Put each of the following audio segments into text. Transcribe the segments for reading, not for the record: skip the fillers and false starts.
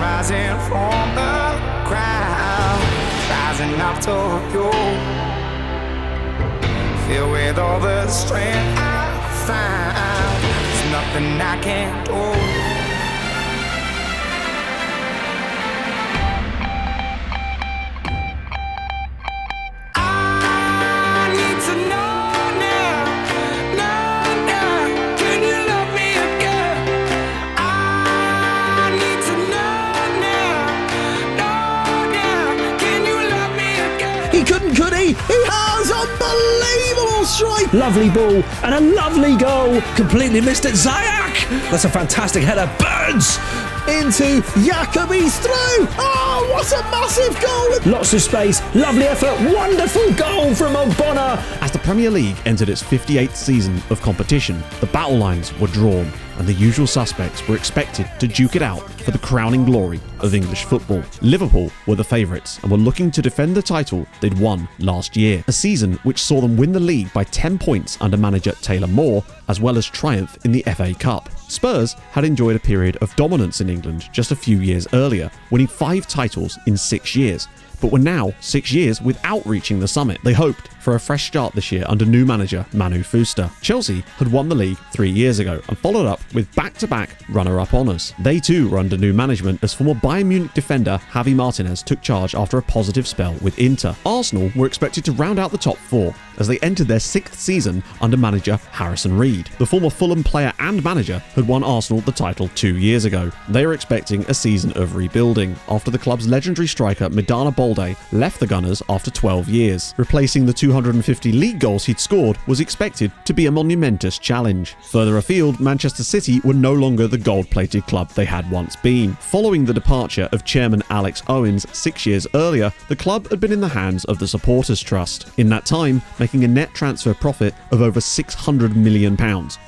rising from the ground, rising up to you. Filled with all the strength I find, there's nothing I can't do. Could he? He has! Unbelievable strike! Lovely ball and a lovely goal. Completely missed it. Zayak! That's a fantastic header. Burns! Into Jacobi's through. Oh, what a massive goal! Lots of space, lovely effort, wonderful goal from Obona. As the Premier League entered its 58th season of competition, the battle lines were drawn and the usual suspects were expected to duke it out for the crowning glory of English football. Liverpool were the favourites and were looking to defend the title they'd won last year, a season which saw them win the league by 10 points under manager Taylor Moore, as well as triumph in the FA Cup. Spurs had enjoyed a period of dominance in England just a few years earlier, winning 5 titles in 6 years, but were now 6 years without reaching the summit. They hoped for a fresh start this year under new manager Manu Fuster. Chelsea had won the league 3 years ago and followed up with back-to-back runner-up honours. They too were under new management as former Bayern Munich defender Javi Martinez took charge after a positive spell with Inter. Arsenal were expected to round out the top 4 as they entered their 6th season under manager Harrison Reed. The former Fulham player and manager had won Arsenal the title 2 years ago. They were expecting a season of rebuilding after the club's legendary striker Midana Balde left the Gunners after 12 years. Replacing the 250 league goals he'd scored was expected to be a monumentous challenge. Further afield, Manchester City were no longer the gold-plated club they had once been. Following the departure of chairman Alex Owens 6 years earlier, the club had been in the hands of the Supporters Trust. In that time, making a net transfer profit of over £600 million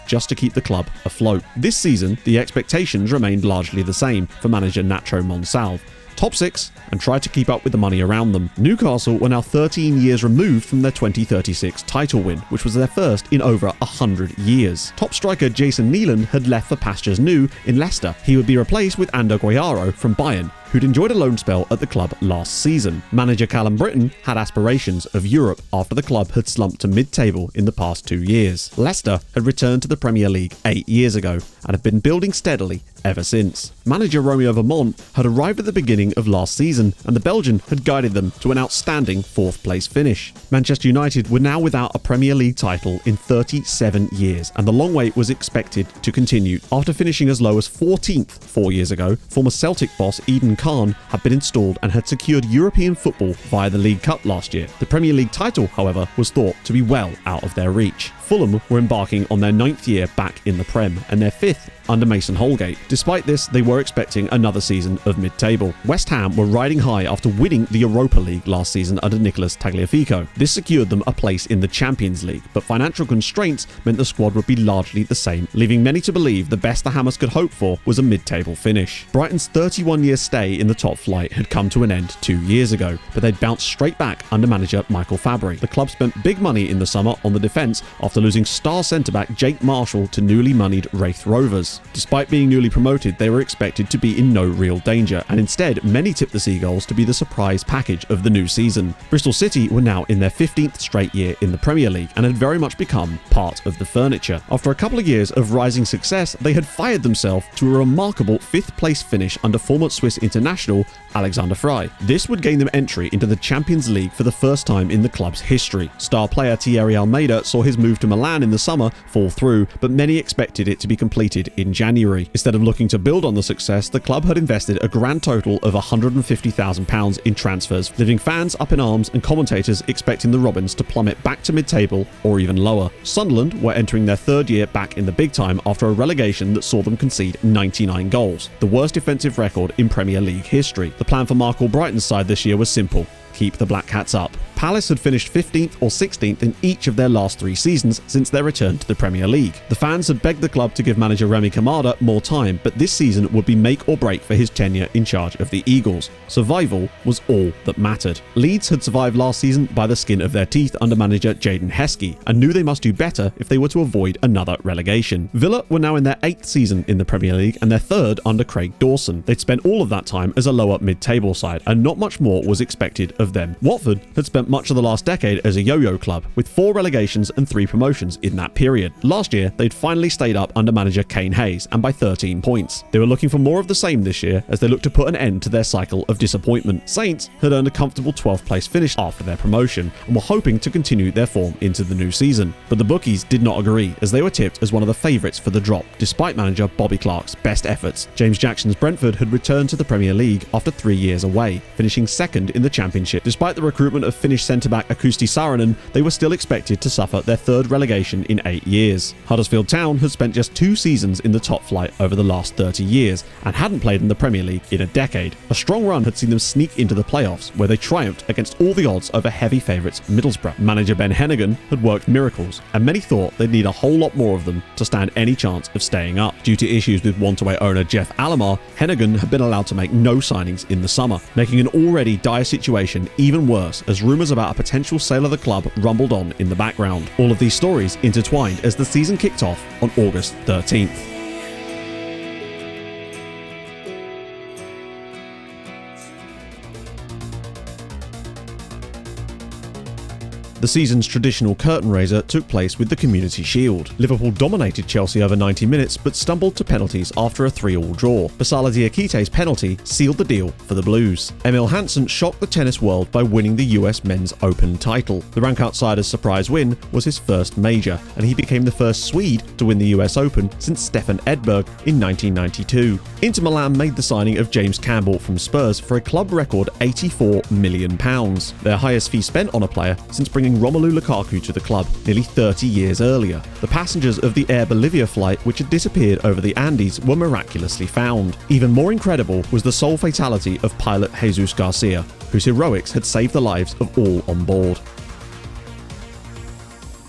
just to keep the club afloat. This season, the expectations remained largely the same for manager Nacho Monsalve. Top 6 and tried to keep up with the money around them. Newcastle were now 13 years removed from their 2036 title win, which was their first in over 100 years. Top striker Jason Neeland had left for pastures new in Leicester. He would be replaced with Ander Guayaro from Bayern, who'd enjoyed a loan spell at the club last season. Manager Callum Britton had aspirations of Europe after the club had slumped to mid-table in the past 2 years. Leicester had returned to the Premier League 8 years ago and had been building steadily ever since. Manager Romeo Vermont had arrived at the beginning of last season and the Belgian had guided them to an outstanding 4th place finish. Manchester United were now without a Premier League title in 37 years and the long wait was expected to continue. After finishing as low as 14th 4 years ago, former Celtic boss Eden Khan had been installed and had secured European football via the League Cup last year. The Premier League title, however, was thought to be well out of their reach. Fulham were embarking on their 9th year back in the Prem and their 5th under Mason Holgate. Despite this, they were expecting another season of mid-table. West Ham were riding high after winning the Europa League last season under Nicolas Tagliafico. This secured them a place in the Champions League, but financial constraints meant the squad would be largely the same, leaving many to believe the best the Hammers could hope for was a mid-table finish. Brighton's 31-year stay in the top flight had come to an end 2 years ago, but they'd bounced straight back under manager Michael Fabry. The club spent big money in the summer on the defence after losing star centre-back Jake Marshall to newly moneyed Wraith Rovers. Despite being newly promoted, they were expected to be in no real danger, and instead, many tipped the Seagulls to be the surprise package of the new season. Bristol City were now in their 15th straight year in the Premier League and had very much become part of the furniture. After a couple of years of rising success, they had fired themselves to a remarkable 5th place finish under former Swiss international Alexander Frey. This would gain them entry into the Champions League for the first time in the club's history. Star player Thierry Almeida saw his move to Milan in the summer fall through, but many expected it to be completed in January. Instead of looking to build on the success, the club had invested a grand total of £150,000 in transfers, leaving fans up in arms and commentators expecting the Robins to plummet back to mid-table or even lower. Sunderland were entering their 3rd year back in the big time after a relegation that saw them concede 99 goals, the worst defensive record in Premier League history. The plan for Mark Albrighton's side this year was simple: keep the Black Cats up. Palace had finished 15th or 16th in each of their last 3 seasons since their return to the Premier League. The fans had begged the club to give manager Remy Kamada more time, but this season would be make or break for his tenure in charge of the Eagles. Survival was all that mattered. Leeds had survived last season by the skin of their teeth under manager Jadon Heskey and knew they must do better if they were to avoid another relegation. Villa were now in their 8th season in the Premier League and their 3rd under Craig Dawson. They'd spent all of that time as a lower mid-table side and not much more was expected of them. Watford had spent much of the last decade as a yo-yo club with 4 relegations and 3 promotions in that period. Last year, they'd finally stayed up under manager Kane Hayes and by 13 points. They were looking for more of the same this year as they looked to put an end to their cycle of disappointment. Saints had earned a comfortable 12th place finish after their promotion and were hoping to continue their form into the new season. But the bookies did not agree as they were tipped as one of the favourites for the drop, despite manager Bobby Clark's best efforts. James Jackson's Brentford had returned to the Premier League after 3 years away, finishing 2nd in the Championship. Despite the recruitment of Finnish centre-back Akusti Saarinen, they were still expected to suffer their 3rd relegation in 8 years. Huddersfield Town had spent just 2 seasons in the top flight over the last 30 years and hadn't played in the Premier League in a decade. A strong run had seen them sneak into the playoffs, where they triumphed against all the odds over heavy favourites Middlesbrough. Manager Ben Hennigan had worked miracles, and many thought they'd need a whole lot more of them to stand any chance of staying up. Due to issues with Wantaway owner Jeff Alomar, Hennigan had been allowed to make no signings in the summer, making an already dire situation even worse as rumours about a potential sale of the club rumbled on in the background. All of these stories intertwined as the season kicked off on August 13th. The season's traditional curtain raiser took place with the Community Shield. Liverpool dominated Chelsea over 90 minutes but stumbled to penalties after a 3-3 draw. Basala Diakite's penalty sealed the deal for the Blues. Emil Hansen shocked the tennis world by winning the US Men's Open title. The rank outsider's surprise win was his first major, and he became the first Swede to win the US Open since Stefan Edberg in 1992. Inter Milan made the signing of James Campbell from Spurs for a club record £84 million, their highest fee spent on a player since bringing Romelu Lukaku to the club nearly 30 years earlier. The passengers of the Air Bolivia flight, which had disappeared over the Andes, were miraculously found. Even more incredible was the sole fatality of pilot Jesus Garcia, whose heroics had saved the lives of all on board.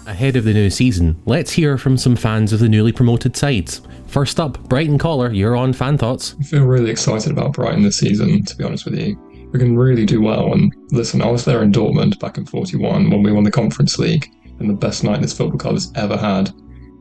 Ahead of the new season, let's hear from some fans of the newly promoted sides. First up, Brighton caller, you're on Fan Thoughts. I feel really excited about Brighton this season, to be honest with you. We can really do well. And listen, I was there in Dortmund back in 41 when we won the Conference League, and the best night this football club has ever had.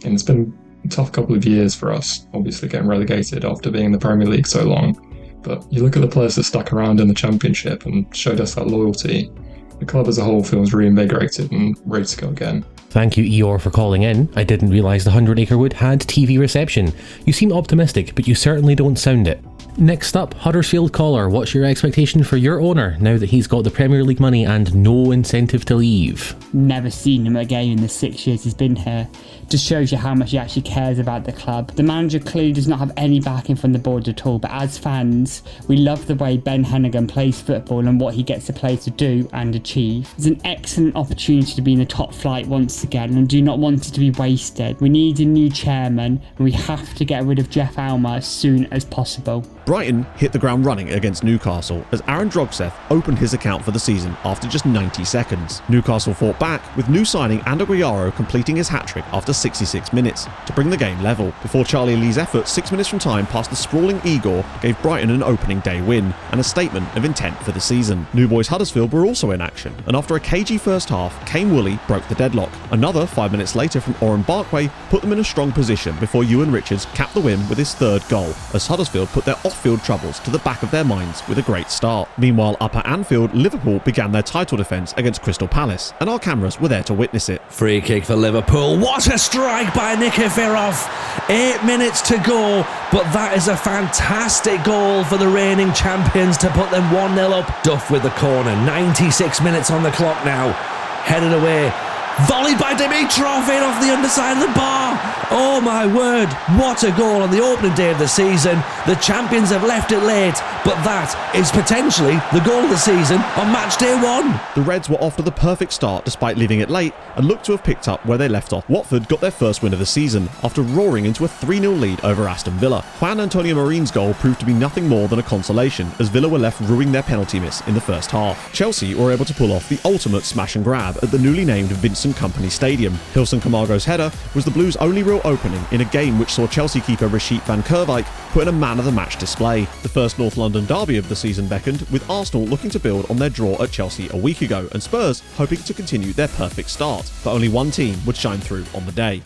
And it's been a tough couple of years for us, obviously getting relegated after being in the Premier League so long. But you look at the players that stuck around in the Championship and showed us that loyalty. The club as a whole feels reinvigorated and ready to go again. Thank you, Eeyore, for calling in. I didn't realise the 100 Acre Wood had TV reception. You seem optimistic, but you certainly don't sound it. Next up, Huddersfield caller, what's your expectation for your owner now that he's got the Premier League money and no incentive to leave? Never seen him again in the 6 years he's been here. Just shows you how much he actually cares about the club. The manager clearly does not have any backing from the board at all, but as fans, we love the way Ben Hennigan plays football and what he gets the players to do and achieve. It's an excellent opportunity to be in the top flight once again and do not want it to be wasted. We need a new chairman and we have to get rid of Jeff Alma as soon as possible. Brighton hit the ground running against Newcastle as Aaron Drogseth opened his account for the season after just 90 seconds. Newcastle fought back, with new signing Ander Guiaro completing his hat-trick after 66 minutes to bring the game level, before Charlie Lee's effort 6 minutes from time past the sprawling Igor gave Brighton an opening day win and a statement of intent for the season. New Boys Huddersfield were also in action, and after a cagey first half, Kane Woolley broke the deadlock. Another 5 minutes later from Oren Barkway put them in a strong position before Ewan Richards capped the win with his 3rd goal, as Huddersfield put their off-field troubles to the back of their minds with a great start. Meanwhile, up at Anfield, Liverpool began their title defence against Crystal Palace, and our cameras were there to witness it. Free kick for Liverpool. What a strike by Nikiforov. 8 minutes to go, but that is a fantastic goal for the reigning champions to put them 1-0 up. Duff with the corner. 96 minutes on the clock now. Headed away. Volleyed by Dimitrov in off the underside of the bar. Oh my word, what a goal on the opening day of the season. The champions have left it late, but that is potentially the goal of the season on match day 1. The Reds were off to the perfect start despite leaving it late and looked to have picked up where they left off. Watford got their first win of the season after roaring into a 3-0 lead over Aston Villa. Juan Antonio Marin's goal proved to be nothing more than a consolation as Villa were left ruining their penalty miss in the first half. Chelsea were able to pull off the ultimate smash and grab at the newly named Vincent Kompany Stadium. Hilson Camargo's header was the Blues' only real opening in a game which saw Chelsea keeper Rashid van Kerwijk put in a man-of-the-match display. The first North London derby of the season beckoned, with Arsenal looking to build on their draw at Chelsea a week ago and Spurs hoping to continue their perfect start, but only one team would shine through on the day.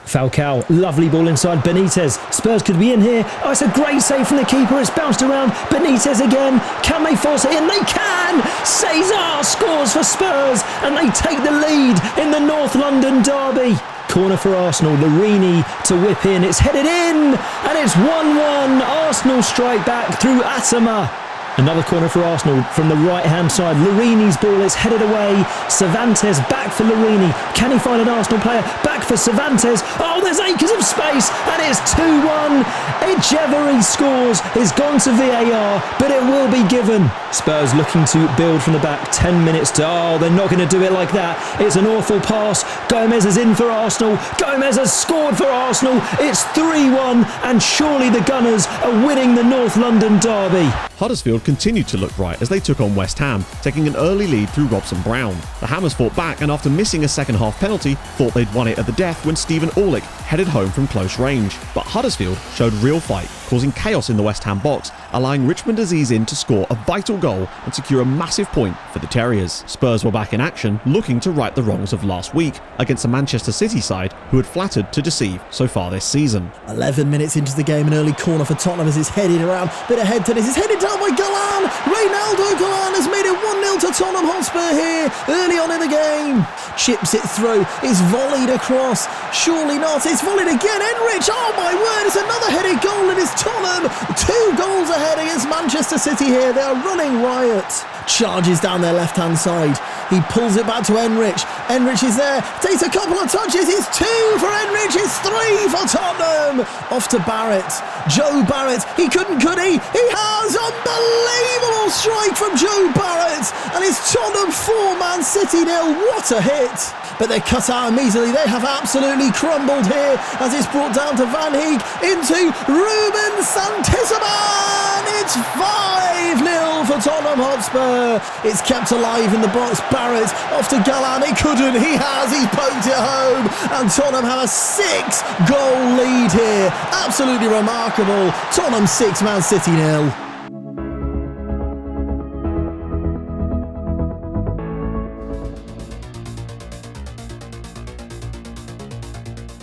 Falcao, lovely ball inside Benitez. Spurs could be in here. Oh, it's a great save from the keeper. It's bounced around. Benitez again. Can they force it in? They can! Cesar scores for Spurs and they take the lead in the North London derby. Corner for Arsenal. Lurini to whip in. It's headed in and it's 1-1. Arsenal strike back through Atama. Another corner for Arsenal from the right-hand side. Lurini's ball is headed away. Cervantes back for Lurini. Can he find an Arsenal player? Back for Cervantes. Oh, there's acres of space, and it's 2-1. Echeverry scores. It's gone to VAR, but it will be given. Spurs looking to build from the back. 10 minutes to... Oh, they're not going to do it like that. It's an awful pass. Gomez is in for Arsenal. Gomez has scored for Arsenal. It's 3-1, and surely the Gunners are winning the North London derby. Huddersfield continued to look bright as they took on West Ham, taking an early lead through Robson Brown. The Hammers fought back and after missing a second half penalty, thought they'd won it at the death when Stephen Orlick headed home from close range. But Huddersfield showed real fight, causing chaos in the West Ham box, allowing Richmond Aziz in to score a vital goal and secure a massive point for the Terriers. Spurs were back in action, looking to right the wrongs of last week against a Manchester City side who had flattered to deceive so far this season. 11 minutes into the game, an early corner for Tottenham as it's headed around. Bit of head tennis, it's headed down by Galan. Reynaldo Galan has made it 1-0 to Tottenham Hotspur here early on in the game. Chips it through, it's volleyed across. Surely not, it's volleyed again. Enrich, oh my word, it's another headed goal and it's Tottenham 2 goals ahead against Manchester City here. They are running riot. Charges down their left-hand side. He pulls it back to Enrich. Enrich is there, takes a couple of touches. It's 2 for Enrich, it's 3 for Tottenham. Off to Barrett. Joe Barrett, he couldn't, could he? He has! Unbelievable strike from Joe Barrett. And it's Tottenham 4, Man City 0. What a hit. But they're cut out immediately. They have absolutely crumbled here as it's brought down to Van Heek into Ruben Santisaban. It's 5-0 for Tottenham Hotspur. It's kept alive in the box. Barrett off to Galan. He couldn't. He has. He's poked it home. And Tottenham have a 6-goal lead here. Absolutely remarkable. Tottenham 6, Man City 0.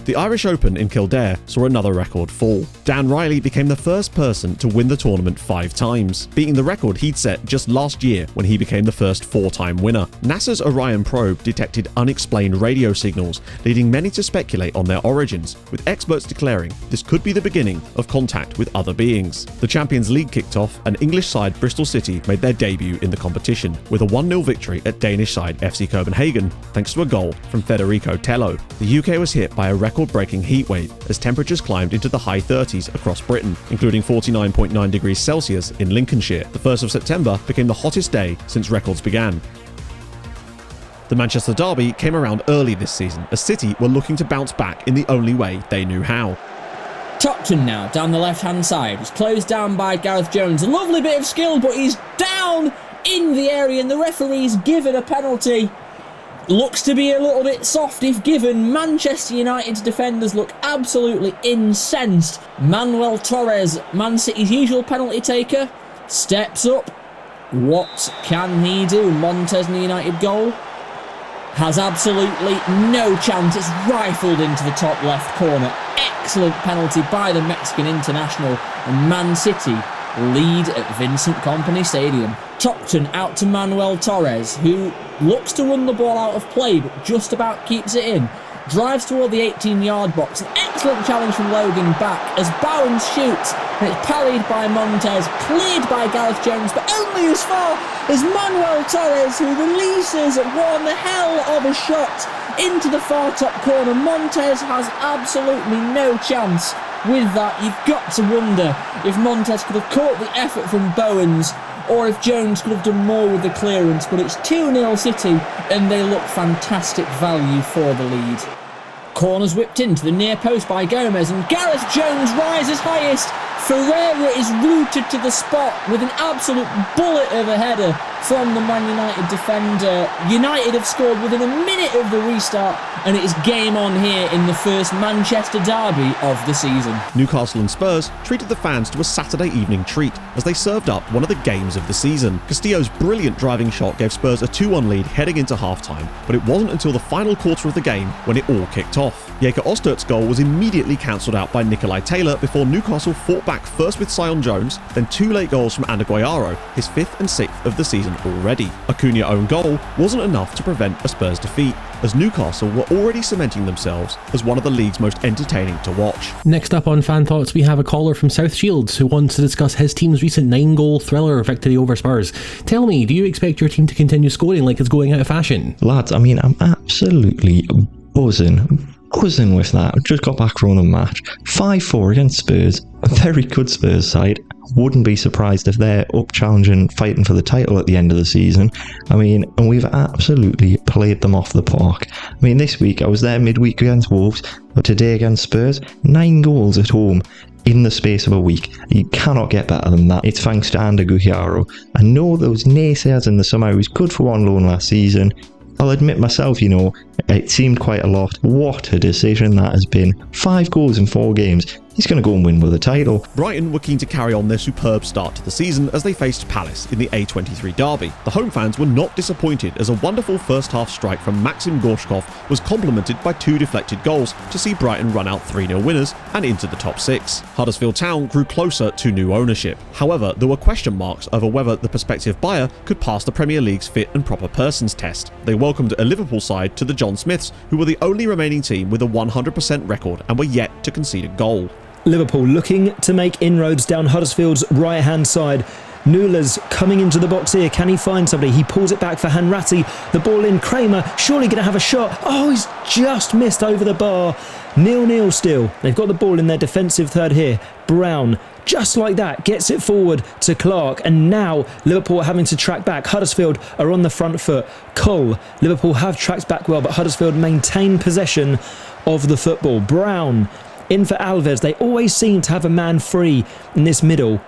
The Irish Open in Kildare saw another record fall. Dan Riley became the first person to win the tournament 5 times, beating the record he'd set just last year when he became the first 4-time winner. NASA's Orion probe detected unexplained radio signals, leading many to speculate on their origins, with experts declaring this could be the beginning of contact with other beings. The Champions League kicked off, and English side Bristol City made their debut in the competition, with a 1-0 victory at Danish side FC Copenhagen, thanks to a goal from Federico Tello. The UK was hit by a record-breaking heatwave as temperatures climbed into the high 30s across Britain, including 49.9 degrees Celsius in Lincolnshire. The 1st of September became the hottest day since records began. The Manchester derby came around early this season as City were looking to bounce back in the only way they knew how. Topton now, down the left-hand side. It's closed down by Gareth Jones. A lovely bit of skill, but he's down in the area and the referee's given a penalty. Looks to be a little bit soft if given. Manchester United's defenders look absolutely incensed. Manuel Torres, Man City's usual penalty taker, steps up. What can he do? Montesney United goal has absolutely no chance. It's rifled into the top left corner. Excellent penalty by the Mexican international, and Man City lead at Vincent Kompany Stadium. Topton out to Manuel Torres, who looks to run the ball out of play but just about keeps it in. Drives toward the 18-yard box. An excellent challenge from Logan back as Bowen shoots. and it's parried by Montez, cleared by Gareth Jones, but only as far as Manuel Torres, who releases one hell of a shot into the far top corner. Montez has absolutely no chance with that. You've got to wonder if Montez could have caught the effort from Bowens, or if Jones could have done more with the clearance, but it's 2-0 City, and they look fantastic value for the lead. Corners whipped into the near post by Gomez, and Gareth Jones rises highest. Ferreira is rooted to the spot with an absolute bullet of a header from the Man United defender. United have scored within a minute of the restart, and it is game on here in the first Manchester derby of the season. Newcastle and Spurs treated the fans to a Saturday evening treat as they served up one of the games of the season. Castillo's brilliant driving shot gave Spurs a 2-1 lead heading into half-time, but it wasn't until the final quarter of the game when it all kicked off. Jaker Ostert's goal was immediately cancelled out by Nikolai Taylor before Newcastle fought back first with Sion Jones, then 2 late goals from Andaguayaro, his 5th and 6th of the season already. A Cunha own goal wasn't enough to prevent a Spurs defeat, as Newcastle were already cementing themselves as one of the league's most entertaining to watch. Next up on Fan Thoughts, we have a caller from South Shields who wants to discuss his team's recent 9-goal thriller victory over Spurs. Tell me, do you expect your team to continue scoring like it's going out of fashion? Lads, I mean, I'm absolutely buzzing with that. I just got back from the match. 5-4 against Spurs. A very good Spurs side. Wouldn't be surprised if they're up challenging, fighting for the title at the end of the season. I mean, and we've absolutely played them off the park. I mean, this week I was there midweek against Wolves, but today against Spurs, 9 goals at home in the space of a week. You cannot get better than that. It's thanks to Andaguayaro. I know those naysayers in the summer, he was good for one loan last season. I'll admit myself, it seemed quite a lot. What a decision that has been. 5 goals in 4 games. He's going to go and win with a title. Brighton were keen to carry on their superb start to the season as they faced Palace in the A23 derby. The home fans were not disappointed as a wonderful first half strike from Maxim Gorshkov was complemented by 2 deflected goals to see Brighton run out 3-0 winners and into the top 6. Huddersfield Town grew closer to new ownership. However, there were question marks over whether the prospective buyer could pass the Premier League's fit and proper persons test. They welcomed a Liverpool side to the John Smiths, who were the only remaining team with a 100% record and were yet to concede a goal. Liverpool looking to make inroads down Huddersfield's right-hand side. Nula's coming into the box here. Can he find somebody? He pulls it back for Hanratty. The ball in. Kramer surely going to have a shot. Oh, he's just missed over the bar. 0-0 still. They've got the ball in their defensive third here. Brown, just like that, gets it forward to Clark. And now Liverpool are having to track back. Huddersfield are on the front foot. Cole, Liverpool have tracked back well, but Huddersfield maintain possession of the football. Brown in for Alves. They always seem to have a man free in this middle.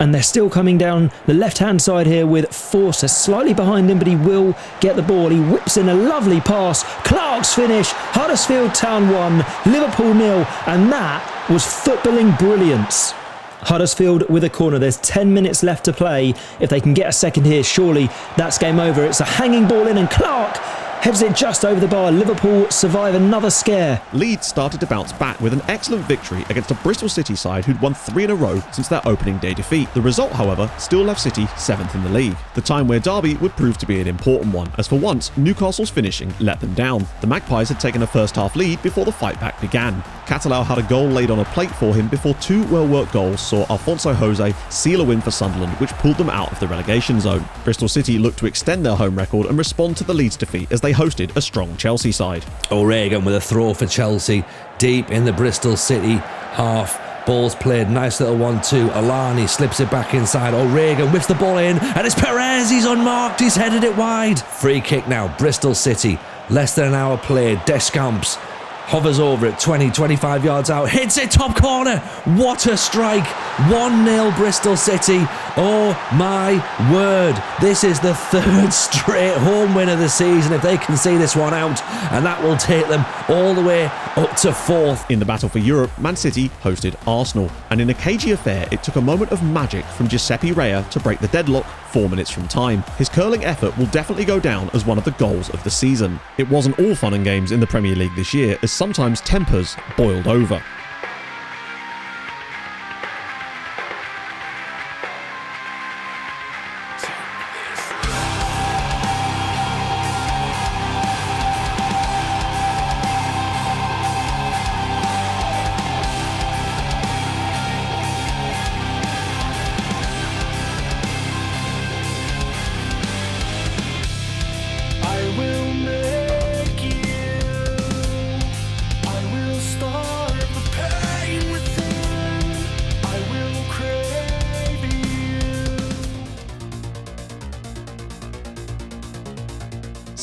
And they're still coming down the left-hand side here with Forster slightly behind him, but he will get the ball. He whips in a lovely pass. Clark's finish. Huddersfield Town 1, Liverpool 0. And that was footballing brilliance. Huddersfield with a corner. There's 10 minutes left to play. If they can get a second here, surely that's game over. It's a hanging ball in and Clark heads it just over the bar. Liverpool survive another scare. Leeds started to bounce back with an excellent victory against a Bristol City side who'd won 3 in a row since their opening day defeat. The result, however, still left City 7th in the league. The time where derby would prove to be an important one, as for once, Newcastle's finishing let them down. The Magpies had taken a first half lead before the fight back began. Catalao had a goal laid on a plate for him before 2 well-worked goals saw Alfonso Jose seal a win for Sunderland, which pulled them out of the relegation zone. Bristol City looked to extend their home record and respond to the Leeds defeat as they hosted a strong Chelsea side. O'Regan with a throw for Chelsea, deep in the Bristol City half. Ball's played, nice little 1-2. Alani slips it back inside. O'Regan whips the ball in, and it's Perez. He's unmarked. He's headed it wide. Free kick now. Bristol City. Less than an hour played. Descamps hovers over it, 20-25 yards out, hits it top corner. What a strike. 1-0 Bristol City. Oh my word. This is the 3rd straight home win of the season if they can see this one out, and that will take them all the way up to 4th. In the battle for Europe, Man City hosted Arsenal, and in a cagey affair it took a moment of magic from Giuseppe Rea to break the deadlock 4 minutes from time. His curling effort will definitely go down as one of the goals of the season. It wasn't all fun and games in the Premier League this year, as sometimes tempers boiled over.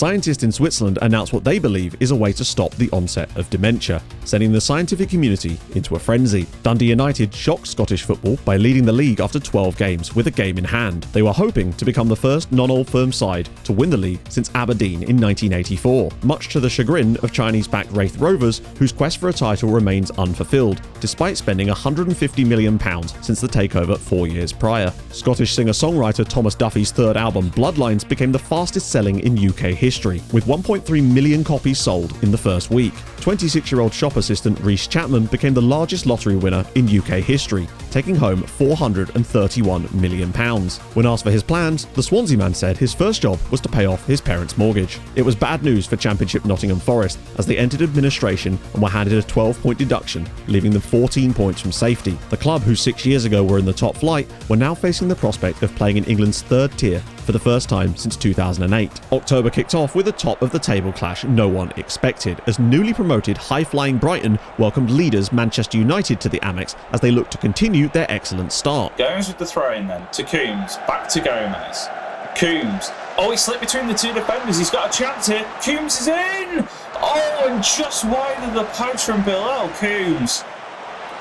Scientists in Switzerland announced what they believe is a way to stop the onset of dementia, sending the scientific community into a frenzy. Dundee United shocked Scottish football by leading the league after 12 games with a game in hand. They were hoping to become the first non-Old Firm side to win the league since Aberdeen in 1984, much to the chagrin of Chinese-backed Wraith Rovers, whose quest for a title remains unfulfilled, despite spending £150 million since the takeover 4 years prior. Scottish singer-songwriter Thomas Duffy's third album, Bloodlines, became the fastest-selling in UK history, with 1.3 million copies sold in the first week. 26-year-old shop assistant Rhys Chapman became the largest lottery winner in UK history, taking home £431 million. When asked for his plans, the Swansea man said his first job was to pay off his parents' mortgage. It was bad news for Championship Nottingham Forest, as they entered administration and were handed a 12-point deduction, leaving them 14 points from safety. The club, who 6 years ago were in the top flight, were now facing the prospect of playing in England's third tier for the first time since 2008. October kicked off with a top-of-the-table clash no one expected, as newly promoted high-flying Brighton welcomed leaders Manchester United to the Amex as they looked to continue their excellent start. Gomes with the throw-in then to Coombs, back to Gomez. Coombs, oh, he slipped between the two defenders, he's got a chance here. Coombs is in! Oh, and just wide of the post from Bilal Coombs.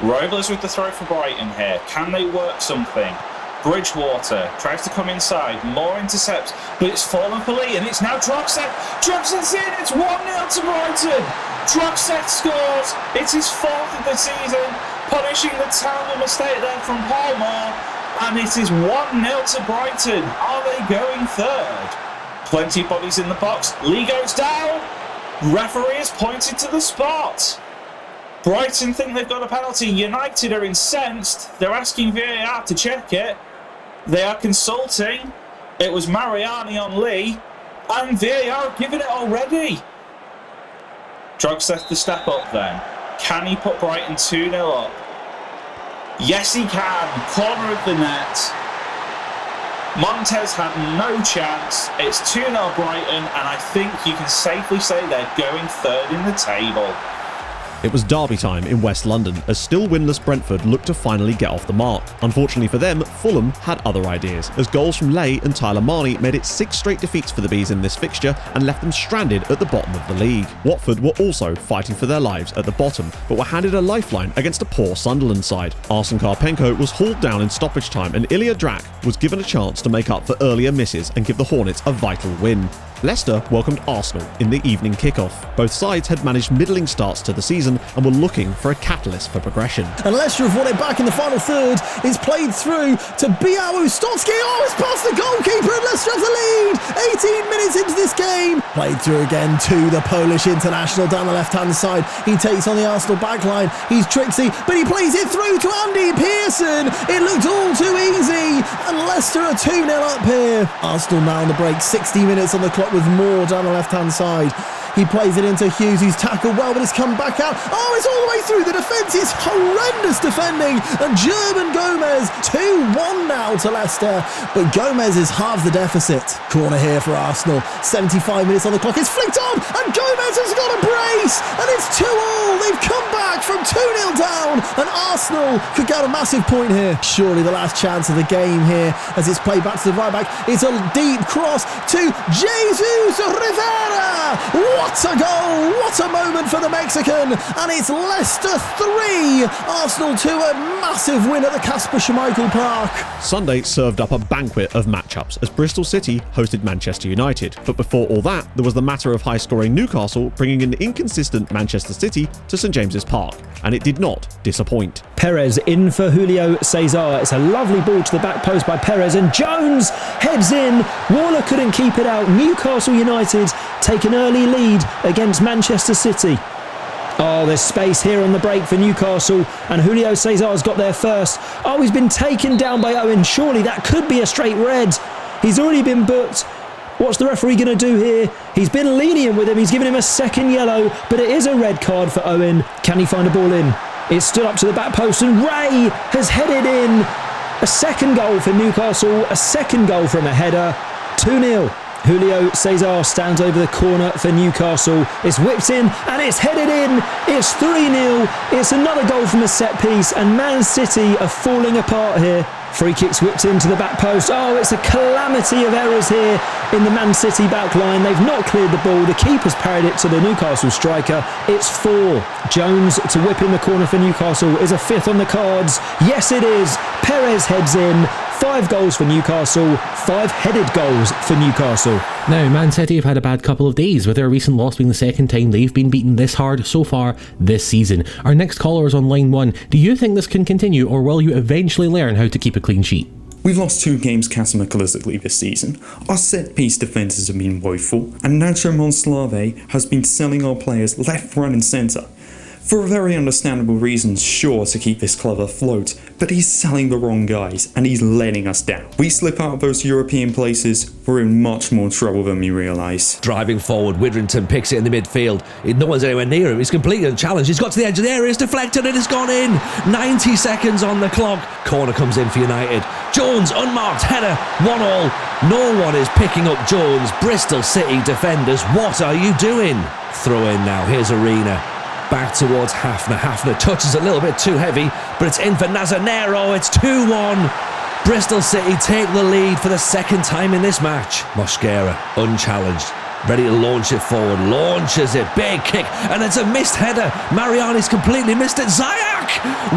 Robles with the throw for Brighton here. Can they work something? Bridgewater tries to come inside, more intercepts, but it's fallen for Lee, and it's now Droxet. Droxet's in, it's 1-0 to Brighton. Droxet scores, it's his fourth of the season, punishing the terrible mistake there from Palmer, and it is 1-0 to Brighton. Are they going third? Plenty of bodies in the box, Lee goes down, referee has pointed to the spot. Brighton think they've got a penalty, United are incensed, they're asking VAR to check it. They are consulting. It was Mariani on Lee, and VAR have given it already. Drogseth to step up then. Can he put Brighton 2-0 up? Yes, he can. Corner of the net. Montez had no chance. It's 2-0 Brighton, and I think you can safely say they're going third in the table. It was derby time in West London as still winless Brentford looked to finally get off the mark. Unfortunately for them, Fulham had other ideas, as goals from Lay and Tyler Marney made it 6 straight defeats for the Bees in this fixture and left them stranded at the bottom of the league. Watford were also fighting for their lives at the bottom, but were handed a lifeline against a poor Sunderland side. Arsene Karpenko was hauled down in stoppage time, and Ilya Drak was given a chance to make up for earlier misses and give the Hornets a vital win. Leicester welcomed Arsenal in the evening kickoff. Both sides had managed middling starts to the season and were looking for a catalyst for progression. And Leicester have won it back in the final third. It's played through to Biawu Stotsky. Oh, it's past the goalkeeper and Leicester have the lead. 18 minutes into this game. Played through again to the Polish international down the left-hand side. He takes on the Arsenal backline. He's tricksy, but he plays it through to Andy Pearson. It looked all too easy, and Leicester are 2-0 up here. Arsenal now on the break. 60 minutes on the clock with more down the left-hand side. He plays it into Hughes, who's tackled well, but it's come back out. Oh, it's all the way through the defence. It's horrendous defending. And German Gomez, 2-1 now to Leicester. But Gomez is half the deficit. Corner here for Arsenal. 75 minutes on the clock. It's flicked on, and Gomez has got a brace. And it's 2-2. They've come back from 2-0 down, and Arsenal could get a massive point here. Surely the last chance of the game here, as it's played back to the right back. It's a deep cross to Jesus Rivera. What a goal! What a moment for the Mexican! And it's Leicester 3, Arsenal 2, a massive win at the Kasper Schmeichel Park. Sunday served up a banquet of matchups as Bristol City hosted Manchester United. But before all that, there was the matter of high-scoring Newcastle bringing an inconsistent Manchester City to St James's Park, and it did not disappoint. Perez in for Julio Cesar. It's a lovely ball to the back post by Perez, and Jones heads in. Waller couldn't keep it out. Newcastle United take an early lead against Manchester City. Oh, there's space here on the break for Newcastle, and Julio Cesar's got there first. Oh, he's been taken down by Owen. Surely that could be a straight red. He's already been booked. What's the referee going to do here? He's been lenient with him. He's given him a second yellow, but it is a red card for Owen. Can he find a ball in? It's stood up to the back post, and Ray has headed in. A second goal for Newcastle, a second goal from a header. 2-0. Julio Cesar stands over the corner for Newcastle. It's whipped in and it's headed in. It's 3-0. It's another goal from a set piece, and Man City are falling apart here. Free kicks whipped into the back post. Oh, it's a calamity of errors here in the Man City back line. They've not cleared the ball. The keeper's parried it to the Newcastle striker. It's 4. Jones to whip in the corner for Newcastle. Is a 5th on the cards? Yes, it is. Perez heads in. 5 goals for Newcastle, 5 headed goals for Newcastle. Now, Man City have had a bad couple of days, with their recent loss being the second time they've been beaten this hard so far this season. Our next caller is on line 1. Do you think this can continue, or will you eventually learn how to keep a clean sheet? We've lost 2 games catastrophically this season. Our set-piece defences have been woeful, and Nacho Monslave has been selling our players left, right and centre. For very understandable reasons, sure, to keep this club afloat, but he's selling the wrong guys, and he's letting us down. We slip out of those European places, we're in much more trouble than we realise. Driving forward, Widrington picks it in the midfield. No one's anywhere near him. He's completely unchallenged. He's got to the edge of the area. It's deflected and it's gone in. 90 seconds on the clock. Corner comes in for United. Jones, unmarked header, 1-1. No one is picking up Jones. Bristol City defenders, what are you doing? Throw in now. Here's Arena. Back towards Hafner. Hafner touches a little bit too heavy, but it's in for Nazanero. It's 2-1. Bristol City take the lead for the second time in this match. Mosquera, unchallenged, ready to launch it forward. Launches it, big kick, and it's a missed header. Mariani's completely missed it. Zayak!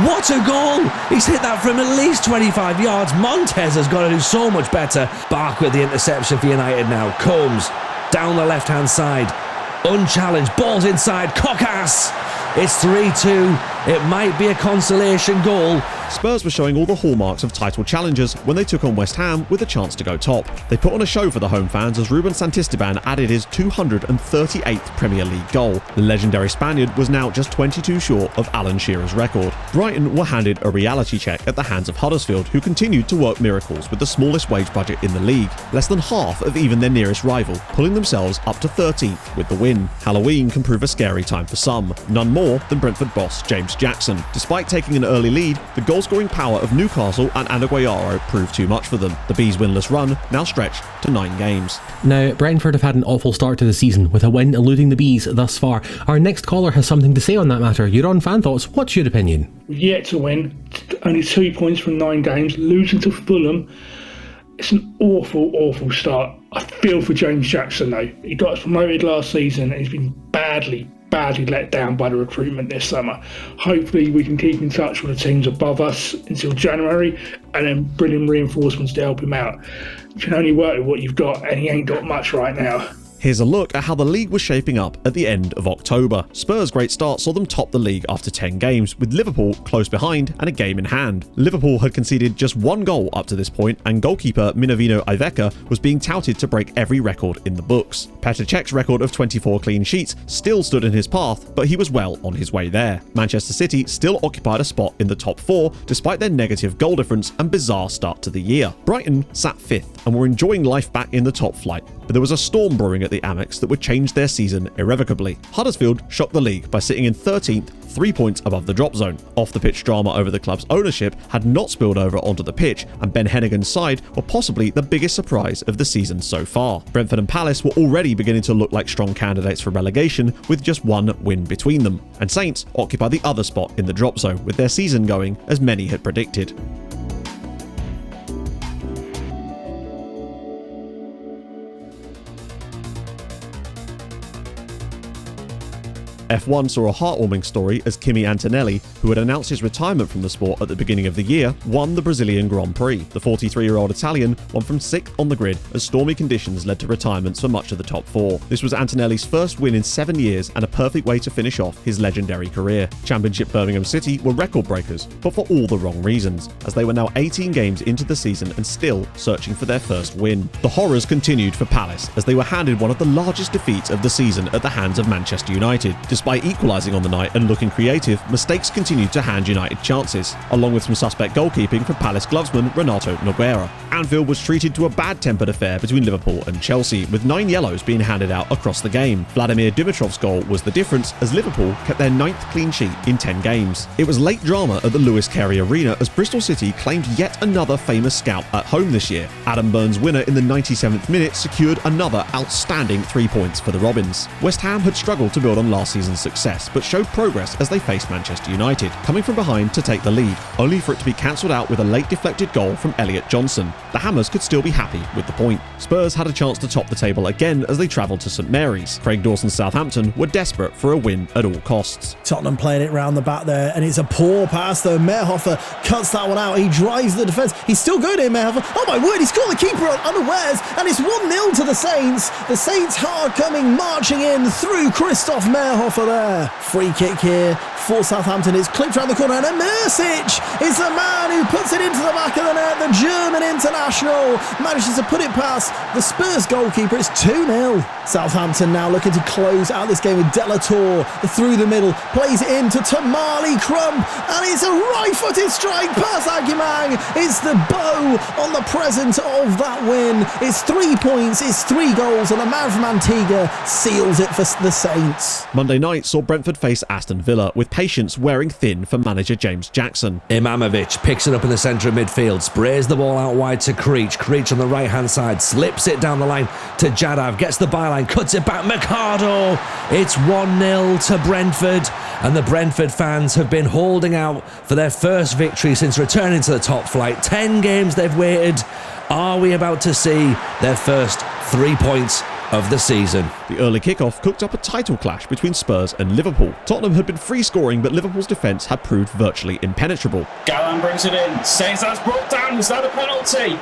What a goal! He's hit that from at least 25 yards. Montez has got to do so much better. Bark with the interception for United now. Combs, down the left-hand side. Unchallenged, balls inside, Cockass! It's 3-2, it might be a consolation goal. Spurs were showing all the hallmarks of title challengers when they took on West Ham with a chance to go top. They put on a show for the home fans as Ruben Santisteban added his 238th Premier League goal. The legendary Spaniard was now just 22 short of Alan Shearer's record. Brighton were handed a reality check at the hands of Huddersfield, who continued to work miracles with the smallest wage budget in the league, less than half of even their nearest rival, pulling themselves up to 13th with the win. Halloween can prove a scary time for some, none more than Brentford boss James Jackson. Despite taking an early lead, the goal-scoring power of Newcastle and Andaguayaro proved too much for them. The Bees' winless run now stretched to 9 games. Now, Brentford have had an awful start to the season, with a win eluding the Bees thus far. Our next caller has something to say on that matter. You're on Fan Thoughts. What's your opinion? We've yet to win. Only 2 points from 9 games, losing to Fulham. It's an awful, awful start. I feel for James Jackson though. He got us promoted last season and he's been badly let down by the recruitment this summer. Hopefully we can keep in touch with the teams above us until January and then bring in reinforcements to help him out. You can only work with what you've got and he ain't got much right now. Here's a look at how the league was shaping up at the end of October. Spurs' great start saw them top the league after 10 games, with Liverpool close behind and a game in hand. Liverpool had conceded just 1 goal up to this point, and goalkeeper Minervino Iveca was being touted to break every record in the books. Petr Cech's record of 24 clean sheets still stood in his path, but he was well on his way there. Manchester City still occupied a spot in the top 4, despite their negative goal difference and bizarre start to the year. Brighton sat 5th and were enjoying life back in the top flight, but there was a storm brewing at the Amex that would change their season irrevocably. Huddersfield shocked the league by sitting in 13th, 3 points above the drop zone. Off-the-pitch drama over the club's ownership had not spilled over onto the pitch, and Ben Hennigan's side were possibly the biggest surprise of the season so far. Brentford and Palace were already beginning to look like strong candidates for relegation, with just 1 win between them, and Saints occupied the other spot in the drop zone, with their season going as many had predicted. F1 saw a heartwarming story as Kimi Antonelli, who had announced his retirement from the sport at the beginning of the year, won the Brazilian Grand Prix. The 43-year-old Italian won from 6th on the grid as stormy conditions led to retirements for much of the top 4. This was Antonelli's first win in 7 years and a perfect way to finish off his legendary career. Championship Birmingham City were record breakers, but for all the wrong reasons, as they were now 18 games into the season and still searching for their first win. The horrors continued for Palace as they were handed one of the largest defeats of the season at the hands of Manchester United. Despite equalising on the night and looking creative, mistakes continued to hand United chances, along with some suspect goalkeeping from Palace glovesman Renato Nogueira. Anfield was treated to a bad-tempered affair between Liverpool and Chelsea, with 9 yellows being handed out across the game. Vladimir Dimitrov's goal was the difference, as Liverpool kept their 9th clean sheet in 10 games. It was late drama at the Lewis Carey Arena as Bristol City claimed yet another famous scout at home this year. Adam Burns' winner in the 97th minute secured another outstanding 3 points for the Robins. West Ham had struggled to build on last season's success, but showed progress as they faced Manchester United. United coming from behind to take the lead, only for it to be cancelled out with a late deflected goal from Elliot Johnson. The Hammers could still be happy with the point. Spurs had a chance to top the table again as they travelled to St Mary's. Craig Dawson's Southampton were desperate for a win at all costs. Tottenham playing it round the back there, and it's a poor pass though. Meerhofer cuts that one out. He drives the defence. He's still good in Meerhofer. Oh my word, he's caught the keeper unawares, and it's 1-0 to the Saints. The Saints hard coming, marching in through Christoph Meerhofer there. Free kick here for Southampton. It's clipped round the corner, and Mersic is the man who puts it into the back of the net. The German international manages to put it past the Spurs goalkeeper. It's 2-0. Southampton now looking to close out this game with Delator through the middle, plays it into Tamale Crump, and it's a right-footed strike past Agimang. It's the bow on the present of that win. It's 3 points, it's 3 goals, and the man from Antigua seals it for the Saints. Monday night saw Brentford face Aston Villa, with patience wearing thin for manager James Jackson. Imamovic picks it up in the centre of midfield, sprays the ball out wide to Creech. Creech on the right hand side, slips it down the line to Jadav, gets the byline, cuts it back, Mercado. It's 1-0 to Brentford, and the Brentford fans have been holding out for their first victory since returning to the top flight. 10 games they've waited. Are we about to see their first 3 points of the season? The early kickoff cooked up a title clash between Spurs and Liverpool. Tottenham had been free scoring, but Liverpool's defence had proved virtually impenetrable. Gallan brings it in. Cesar's brought down. Is that a penalty?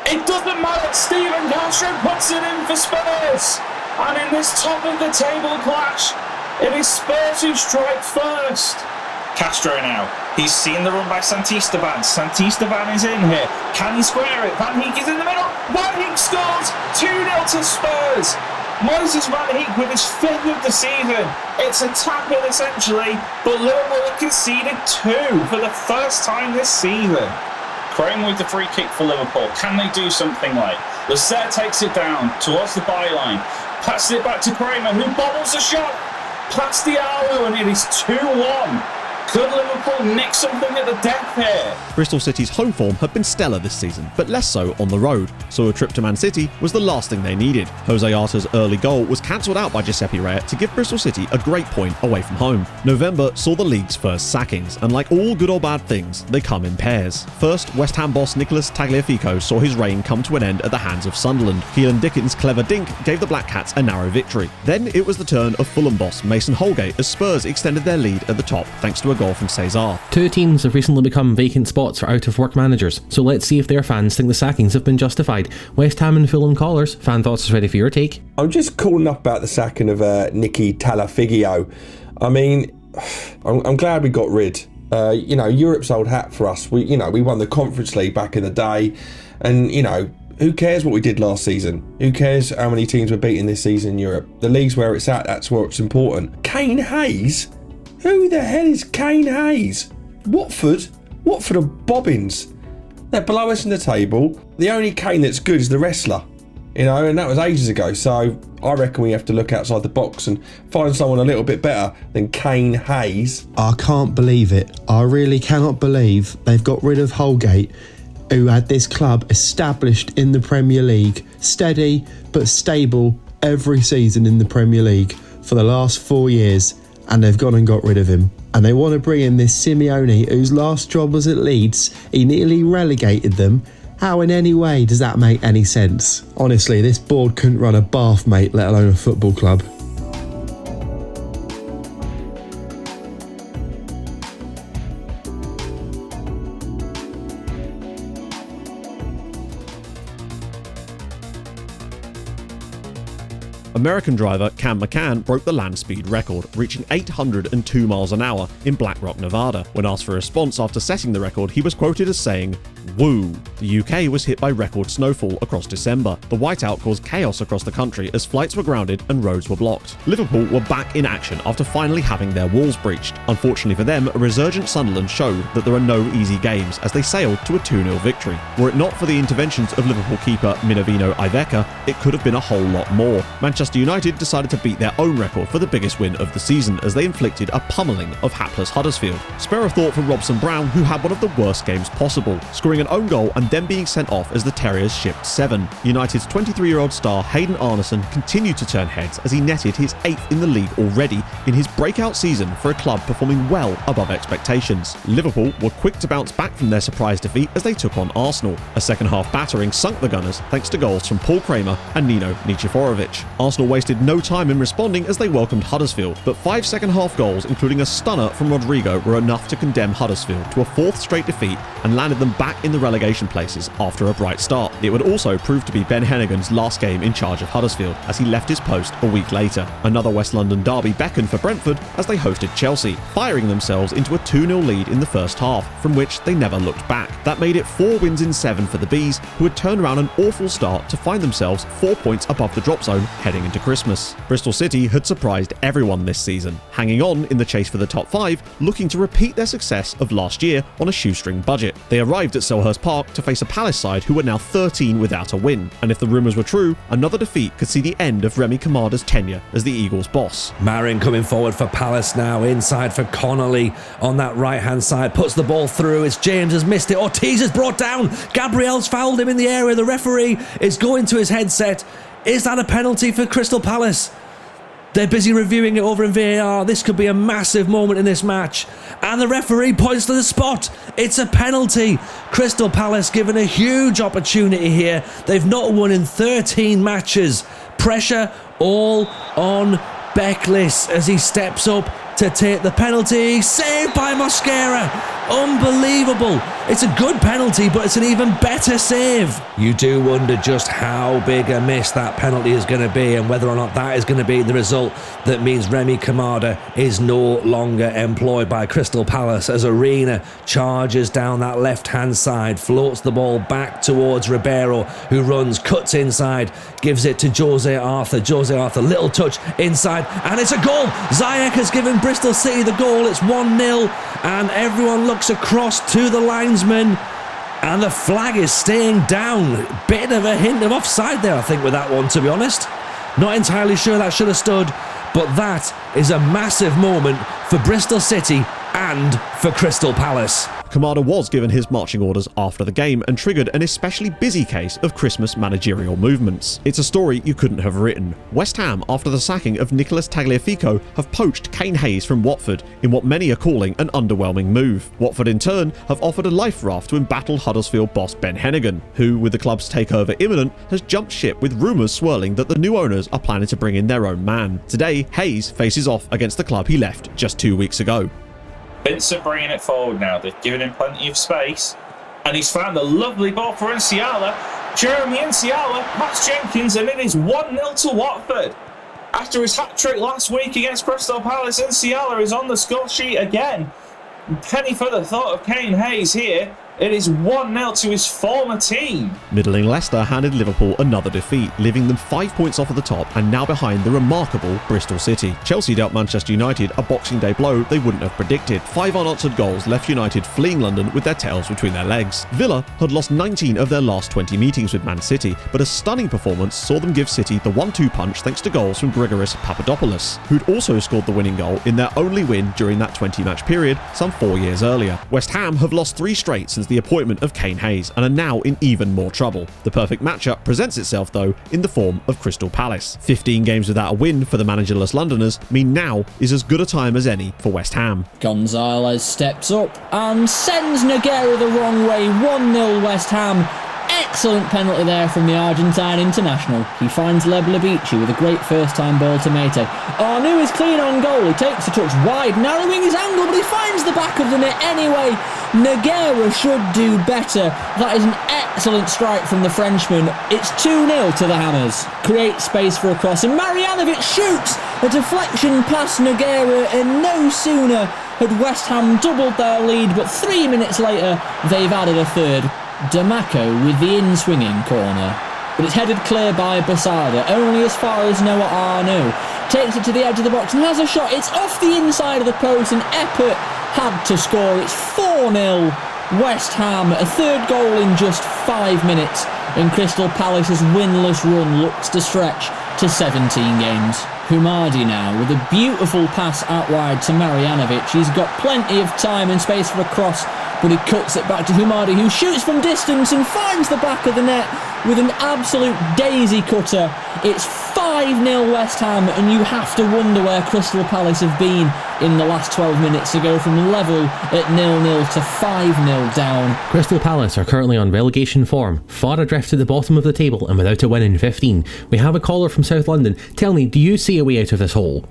It doesn't matter. Steven Castro puts it in for Spurs. And in this top of the table clash, it is Spurs who strike first. Castro now. He's seen the run by Santisteban. Santisteban is in here. Can he square it? Van Heek is in the middle. Van Heek scores! 2-0 to Spurs. Moses Van Heek with his 5th of the season. It's a tap-in essentially, but Liverpool have conceded 2 for the first time this season. Kramer with the free kick for Liverpool. Can they do something like? Lasser takes it down towards the byline. Passes it back to Kramer, who bobbles the shot past Diallo, and it is 2-1. Could Liverpool nick something at the death here? Bristol City's home form had been stellar this season, but less so on the road, so a trip to Man City was the last thing they needed. Jose Arta's early goal was cancelled out by Giuseppe Reyet to give Bristol City a great point away from home. November saw the league's first sackings, and like all good or bad things, they come in pairs. First, West Ham boss Nicolas Tagliafico saw his reign come to an end at the hands of Sunderland. Keelan Dickens' clever dink gave the Black Cats a narrow victory. Then it was the turn of Fulham boss Mason Holgate as Spurs extended their lead at the top thanks to a goal from Cesar. 2 teams have recently become vacant spots for out-of-work managers, so let's see if their fans think the sackings have been justified. West Ham and Fulham callers, fan thoughts is ready for your take. I'm just calling up about the sacking of Nicky Talafiggio. I mean, I'm glad we got rid. Europe's old hat for us. We won the Conference League back in the day, and who cares what we did last season? Who cares how many teams we're beating this season in Europe? The league's where it's at. That's what's important. Kane Hayes. Who the hell is Kane Hayes? Watford are bobbins. They're below us in the table. The only Kane that's good is the wrestler, and that was ages ago. So I reckon we have to look outside the box and find someone a little bit better than Kane Hayes. I can't believe it. I really cannot believe they've got rid of Holgate, who had this club established in the Premier League, steady but stable every season in the Premier League for the last 4 years. And they've gone and got rid of him. And they want to bring in this Simeone, whose last job was at Leeds. He nearly relegated them. How in any way does that make any sense? Honestly, this board couldn't run a bath, mate, let alone a football club. American driver Cam McCann broke the land speed record, reaching 802 miles an hour in Black Rock, Nevada. When asked for a response after setting the record, he was quoted as saying, "Woo." The UK was hit by record snowfall across December. The whiteout caused chaos across the country as flights were grounded and roads were blocked. Liverpool were back in action after finally having their walls breached. Unfortunately for them, a resurgent Sunderland showed that there are no easy games as they sailed to a 2-0 victory. Were it not for the interventions of Liverpool keeper Minervino Iveca, it could have been a whole lot more. Manchester United decided to beat their own record for the biggest win of the season as they inflicted a pummeling of hapless Huddersfield. Spare a thought for Robson Brown, who had one of the worst games possible, scoring scoring an own goal and then being sent off as the Terriers shipped 7. United's 23-year-old star Hayden Arneson continued to turn heads as he netted his 8th in the league already in his breakout season for a club performing well above expectations. Liverpool were quick to bounce back from their surprise defeat as they took on Arsenal. A second-half battering sunk the Gunners thanks to goals from Paul Kramer and Nino Nikiforovich. Arsenal wasted no time in responding as they welcomed Huddersfield, but 5 second-half goals, including a stunner from Rodrigo, were enough to condemn Huddersfield to a 4th straight defeat and landed them back in the relegation places after a bright start. It would also prove to be Ben Hennigan's last game in charge of Huddersfield as he left his post a week later. Another West London derby beckoned for Brentford as they hosted Chelsea, firing themselves into a 2-0 lead in the first half, from which they never looked back. That made it 4 wins in 7 for the Bees, who had turned around an awful start to find themselves 4 points above the drop zone heading into Christmas. Bristol City had surprised everyone this season, hanging on in the chase for the top 5, looking to repeat their success of last year on a shoestring budget. They arrived at Selhurst Park to face a Palace side who were now 13 without a win, and if the rumours were true, another defeat could see the end of Remy Kamada's tenure as the Eagles' boss. Marin coming forward for Palace now, inside for Connolly on that right-hand side, puts the ball through, it's James has missed it, Ortiz is brought down, Gabriel's fouled him in the area, the referee is going to his headset. Is that a penalty for Crystal Palace? They're busy reviewing it over in VAR. This could be a massive moment in this match. And the referee points to the spot. It's a penalty. Crystal Palace given a huge opportunity here. They've not won in 13 matches. Pressure all on Becklis as he steps up to take the penalty. Saved by Mosquera. Unbelievable. It's a good penalty, but it's an even better save. You do wonder just how big a miss that penalty is going to be and whether or not that is going to be the result that means Remy Kamada is no longer employed by Crystal Palace as Arena charges down that left-hand side, floats the ball back towards Ribeiro, who runs, cuts inside, gives it to Jose Arthur. Jose Arthur, little touch inside, and it's a goal. Ziyech has given Bristol City the goal. It's 1-0, and everyone looks across to the linesman, and the flag is staying down. Bit of a hint of offside there, I think, with that one, to be honest. Not entirely sure that should have stood, but that is a massive moment for Bristol City and for Crystal Palace. Kamada was given his marching orders after the game and triggered an especially busy case of Christmas managerial movements. It's a story you couldn't have written. West Ham, after the sacking of Nicolas Tagliafico, have poached Kane Hayes from Watford in what many are calling an underwhelming move. Watford in turn have offered a life raft to embattle Huddersfield boss Ben Hennigan, who, with the club's takeover imminent, has jumped ship with rumours swirling that the new owners are planning to bring in their own man. Today, Hayes faces off against the club he left just 2 weeks ago. Vincent bringing it forward now. They've given him plenty of space. And he's found a lovely ball for Nsiala. Jeremy Nsiala, Max Jenkins, and it is 1-0 to Watford. After his hat-trick last week against Crystal Palace, Nsiala is on the score sheet again. Penny for the thought of Kane Hayes here. It is 1-0 to his former team. Middling Leicester handed Liverpool another defeat, leaving them 5 points off at the top and now behind the remarkable Bristol City. Chelsea dealt Manchester United a Boxing Day blow they wouldn't have predicted. 5 unanswered goals left United fleeing London with their tails between their legs. Villa had lost 19 of their last 20 meetings with Man City, but a stunning performance saw them give City the 1-2 punch thanks to goals from Grigoris Papadopoulos, who'd also scored the winning goal in their only win during that 20-match period some 4 years earlier. West Ham have lost 3 straight since the appointment of Kane Hayes and are now in even more trouble. The perfect matchup presents itself though in the form of Crystal Palace. 15 games without a win for the managerless Londoners mean now is as good a time as any for West Ham. Gonzalez steps up and sends Nogueira the wrong way. 1-0 West Ham. Excellent penalty there from the Argentine international. He finds Leblebici with a great first-time ball to Mete. Arnaud is clean on goal. He takes a touch wide, narrowing his angle, but he finds the back of the net anyway. Nogueira should do better. That is an excellent strike from the Frenchman. It's 2-0 to the Hammers. Creates space for a cross, and Marjanovic shoots a deflection past Nogueira, and no sooner had West Ham doubled their lead, but 3 minutes later they've added a third. D'Amaco with the in-swinging corner. But it's headed clear by Basada, only as far as Noah Arnaud. Takes it to the edge of the box and has a shot. It's off the inside of the post, and Eppert had to score. It's 4-0 West Ham. A third goal in just 5 minutes, and Crystal Palace's winless run looks to stretch to 17 games. Humardi now with a beautiful pass out wide to Marjanovic. He's got plenty of time and space for a cross, but he cuts it back to Humadi, who shoots from distance and finds the back of the net with an absolute daisy cutter. It's 5-0 West Ham, and you have to wonder where Crystal Palace have been in the last 12 minutes to go from level at 0-0 to 5-0 down. Crystal Palace are currently on relegation form, far adrift at the bottom of the table and without a win in 15. We have a caller from South London. Tell me, do you see a way out of this hole?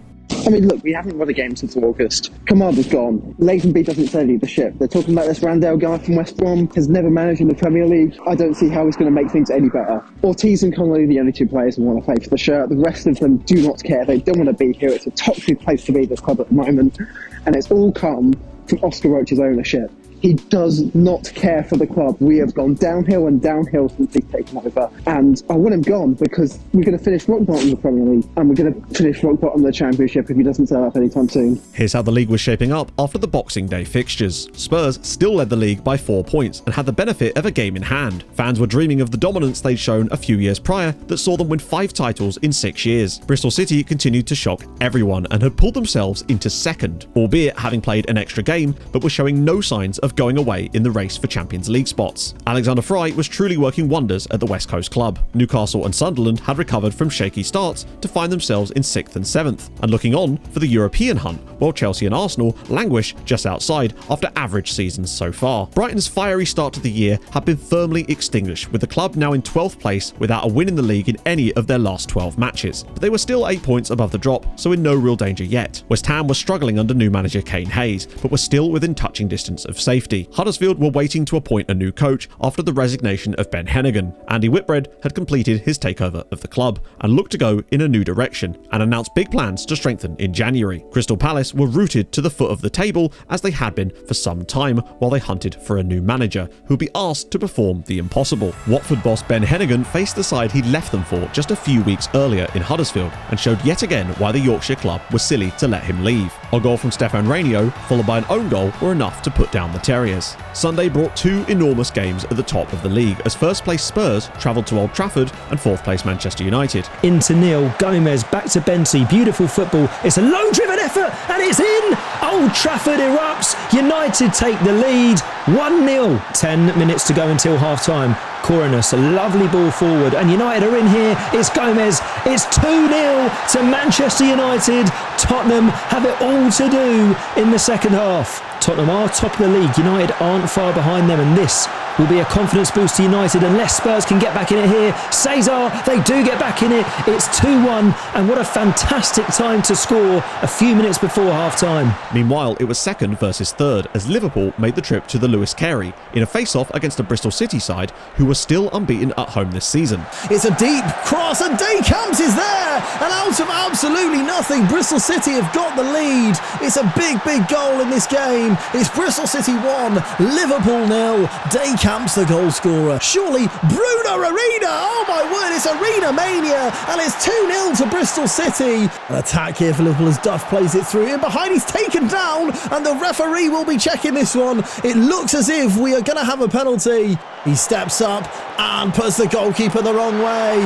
I mean, look, we haven't won a game since August. Kamarda's gone. Lazenby doesn't steady the ship. They're talking about this Randell guy from West Brom, has never managed in the Premier League. I don't see how he's going to make things any better. Ortiz and Connolly are the only two players who want to play for the shirt. The rest of them do not care. They don't want to be here. It's a toxic place to be, this club at the moment. And it's all come from Oscar Roach's ownership. He does not care for the club. We have gone downhill and downhill since he's taken over. And I want him gone because we're going to finish rock bottom of the Premier League and we're going to finish rock bottom of the Championship if he doesn't sell up anytime soon. Here's how the league was shaping up after the Boxing Day fixtures. Spurs still led the league by 4 points and had the benefit of a game in hand. Fans were dreaming of the dominance they'd shown a few years prior that saw them win 5 titles in 6 years. Bristol City continued to shock everyone and had pulled themselves into second, albeit having played an extra game, but were showing no signs of going away in the race for Champions League spots. Alexander Fry was truly working wonders at the West Coast club. Newcastle and Sunderland had recovered from shaky starts to find themselves in 6th and 7th, and looking on for the European hunt, while Chelsea and Arsenal languish just outside after average seasons so far. Brighton's fiery start to the year had been firmly extinguished, with the club now in 12th place without a win in the league in any of their last 12 matches. But they were still 8 points above the drop, so in no real danger yet. West Ham was struggling under new manager Kane Hayes, but were still within touching distance of safety. Huddersfield were waiting to appoint a new coach after the resignation of Ben Hennigan. Andy Whitbread had completed his takeover of the club and looked to go in a new direction and announced big plans to strengthen in January. Crystal Palace were rooted to the foot of the table as they had been for some time while they hunted for a new manager who would be asked to perform the impossible. Watford boss Ben Hennigan faced the side he'd left them for just a few weeks earlier in Huddersfield and showed yet again why the Yorkshire club was silly to let him leave. A goal from Stefan Rainio followed by an own goal were enough to put down the Terriers. Sunday brought 2 enormous games at the top of the league as first place Spurs travelled to Old Trafford and 4th place Manchester United. Into Neil, Gomez, back to Benty, beautiful football. It's a low driven effort and it's in! Old Trafford erupts, United take the lead, 1-0. 10 minutes to go until half time. Coronas, a lovely ball forward, and United are in here. It's Gomez. It's 2-0 to Manchester United. Tottenham have it all to do in the second half. Tottenham are top of the league. United aren't far behind them, and this will be a confidence boost to United unless Spurs can get back in it here. Cesar, they do get back in it. It's 2-1, and what a fantastic time to score a few minutes before half-time. Meanwhile, it was second versus third as Liverpool made the trip to the Lewis Carey in a face-off against the Bristol City side who were still unbeaten at home this season. It's a deep cross and Decamps is there, and out of absolutely nothing Bristol City have got the lead. It's a big goal in this game. It's Bristol City 1, Liverpool 0. Decamps the goal scorer. Surely Bruno Arena, oh my word, it's Arena Mania, and it's 2-0 to Bristol City. An attack here for Liverpool as Duff plays it through. In behind, he's taken down, and the referee will be checking this one. It looks as if we are going to have a penalty. He steps up and puts the goalkeeper the wrong way.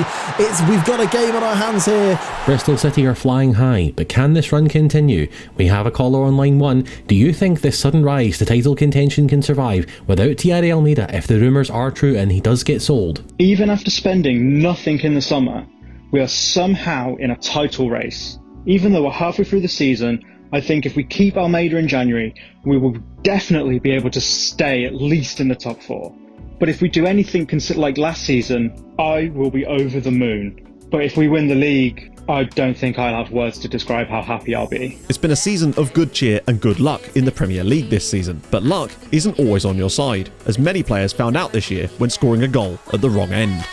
We've got a game on our hands here. Bristol City are flying high, but can this run continue? We have a caller on line 1. Do you think this sudden rise to title contention can survive without Thierry Almeida if the rumours are true and he does get sold? Even after spending nothing in the summer, we are somehow in a title race. Even though we're halfway through the season, I think if we keep Almeida in January, we will definitely be able to stay at least in the top 4. But if we do anything like last season, I will be over the moon. But if we win the league, I don't think I'll have words to describe how happy I'll be. It's been a season of good cheer and good luck in the Premier League this season, but luck isn't always on your side, as many players found out this year when scoring a goal at the wrong end.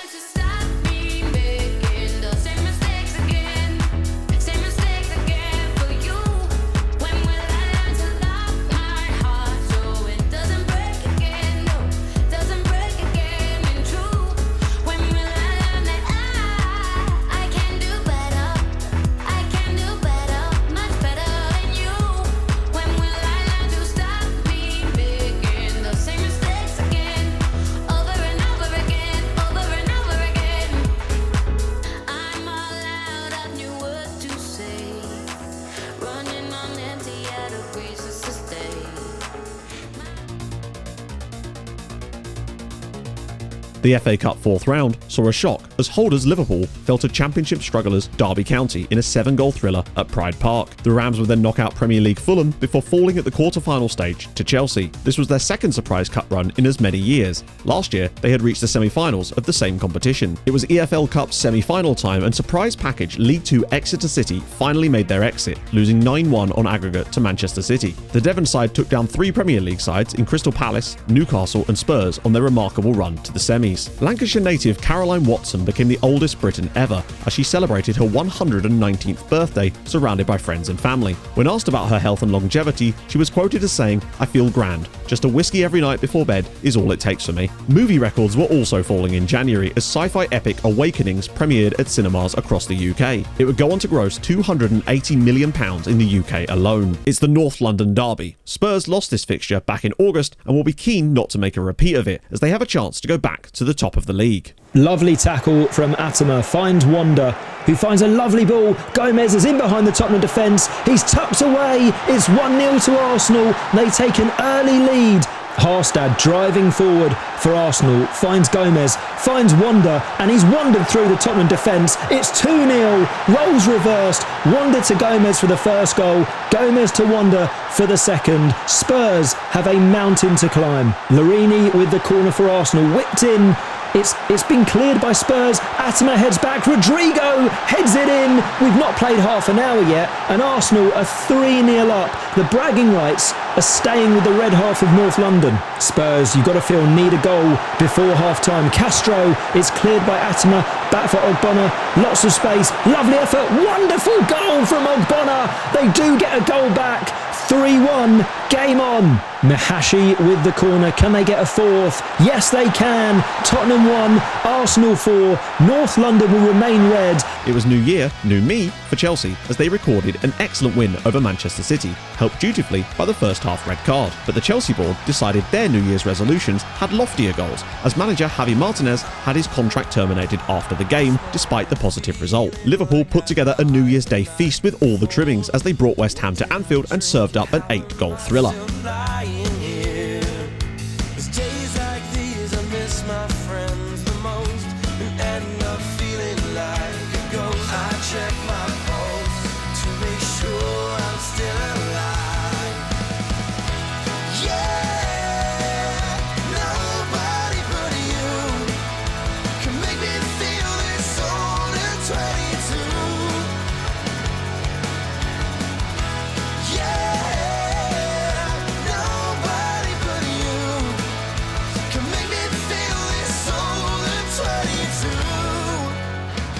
The FA Cup fourth round saw a shock as holders Liverpool fell to Championship strugglers Derby County in a 7-goal thriller at Pride Park. The Rams would then knock out Premier League Fulham before falling at the quarter-final stage to Chelsea. This was their second surprise cup run in as many years. Last year, they had reached the semi-finals of the same competition. It was EFL Cup semi-final time, and surprise package League Two Exeter City finally made their exit, losing 9-1 on aggregate to Manchester City. The Devon side took down 3 Premier League sides in Crystal Palace, Newcastle and Spurs on their remarkable run to the semis. Lancashire native Caroline Watson became the oldest Briton ever as she celebrated her 119th birthday surrounded by friends and family. When asked about her health and longevity, she was quoted as saying, "I feel grand. Just a whiskey every night before bed is all it takes for me." Movie records were also falling in January as sci-fi epic Awakenings premiered at cinemas across the UK. It would go on to gross £280 million in the UK alone. It's the North London derby. Spurs lost this fixture back in August and will be keen not to make a repeat of it as they have a chance to go back to the top of the league. Lovely tackle from Atama, finds Wanda, who finds a lovely ball. Gomez is in behind the Tottenham defence. He's tucked away. It's 1-0 to Arsenal. They take an early lead. Harstad driving forward for Arsenal, finds Gomez, finds Wanda, and he's wandered through the Tottenham defence. It's 2-0, roles reversed, Wanda to Gomez for the first goal, Gomez to Wanda for the second. Spurs have a mountain to climb. Larini with the corner for Arsenal, whipped in. It's been cleared by Spurs. Atama heads back. Rodrigo heads it in. We've not played half an hour yet, and Arsenal are 3-0 up. The bragging rights are staying with the red half of North London. Spurs, you've got to feel, need a goal before half-time. Castro is cleared by Atama. Back for Ogbonna. Lots of space. Lovely effort. Wonderful goal from Ogbonna. They do get a goal back. 3-1. Game on. Mahashi with the corner. Can they get a fourth? Yes, they can. Tottenham 1, Arsenal 4. North London will remain red. It was New Year, New Me for Chelsea as they recorded an excellent win over Manchester City, helped dutifully by the first half red card. But the Chelsea board decided their New Year's resolutions had loftier goals as manager Javi Martinez had his contract terminated after the game despite the positive result. Liverpool put together a New Year's Day feast with all the trimmings as they brought West Ham to Anfield and served up an 8-goal thriller.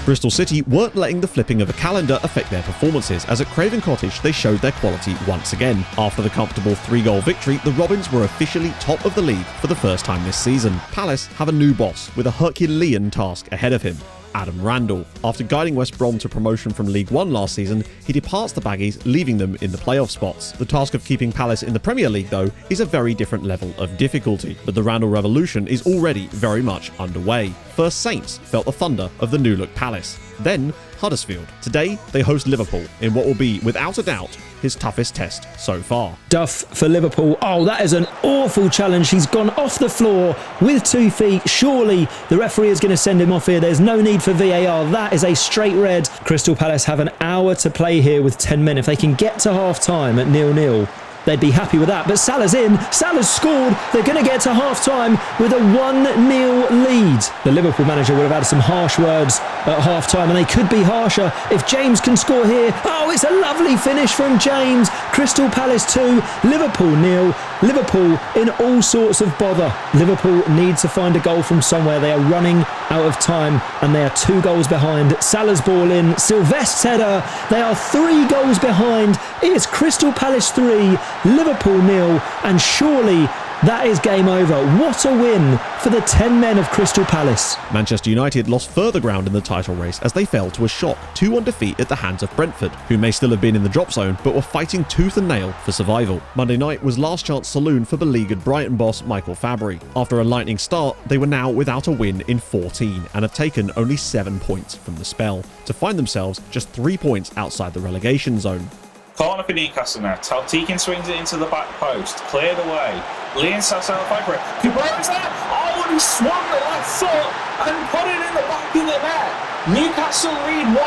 Bristol City weren't letting the flipping of a calendar affect their performances, as at Craven Cottage they showed their quality once again. After the comfortable 3-goal victory, the Robins were officially top of the league for the first time this season. Palace have a new boss with a Herculean task ahead of him. Adam Randall. After guiding West Brom to promotion from League One last season, he departs the Baggies, leaving them in the playoff spots. The task of keeping Palace in the Premier League, though, is a very different level of difficulty, but the Randall revolution is already very much underway. First, Saints felt the thunder of the new-look Palace. Then, Huddersfield. Today, they host Liverpool in what will be, without a doubt, his toughest test so far. Duff for Liverpool. Oh, that is an awful challenge. He's gone off the floor with 2 feet. Surely the referee is going to send him off here. There's no need for VAR. That is a straight red. Crystal Palace have an hour to play here with 10 men. If they can get to half-time at 0-0, they'd be happy with that. But Salah's in. Salah's scored. They're going to get to half-time with a 1-0 lead. The Liverpool manager would have had some harsh words at half-time, and they could be harsher if James can score here. Oh, it's a lovely finish from James. Crystal Palace 2, Liverpool 0. Liverpool in all sorts of bother. Liverpool need to find a goal from somewhere. They are running out of time, and they are 2 goals behind. Salah's ball in. Sylveste's header. They are 3 goals behind. It's Crystal Palace 3, Liverpool 0, and surely that is game over. What a win for the 10 men of Crystal Palace. Manchester United lost further ground in the title race as they fell to a shock 2-1 defeat at the hands of Brentford, who may still have been in the drop zone but were fighting tooth and nail for survival. Monday night was last chance saloon for beleaguered Brighton boss Michael Fabry. After a lightning start, they were now without a win in 14 and have taken only 7 points from the spell, to find themselves just 3 points outside the relegation zone. Corner for Newcastle now. Taltekin swings it into the back post. Cleared away. Leon Sassel over it. Kubo's there. Oh, and he swung the left foot and put it in the back of the net. Newcastle lead 1-0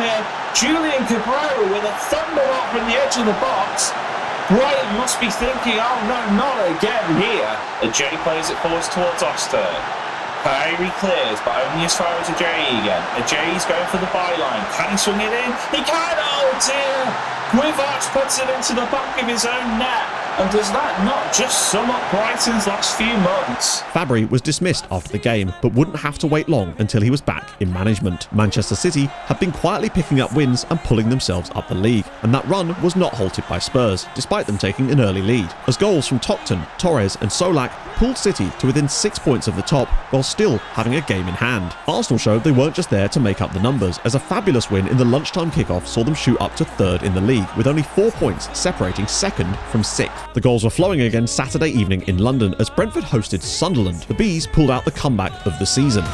here. Julian Cabrera with a thunderbolt from the edge of the box. Brighton must be thinking, oh no, not again here. Ajay plays it forwards towards Oster. Kyrie clears, but only as far as Ajay again. Ajay's going for the byline. Can he swing it in? He can! Oh dear! Guivarch puts it into the back of his own net. And does that not just sum up Brighton's last few months? Fabry was dismissed after the game, but wouldn't have to wait long until he was back in management. Manchester City had been quietly picking up wins and pulling themselves up the league, and that run was not halted by Spurs, despite them taking an early lead, as goals from Tocton, Torres and Solak pulled City to within 6 points of the top, while still having a game in hand. Arsenal showed they weren't just there to make up the numbers, as a fabulous win in the lunchtime kickoff saw them shoot up to third in the league, with only 4 points separating second from 6th. The goals were flowing again Saturday evening in London as Brentford hosted Sunderland. The Bees pulled out the comeback of the season.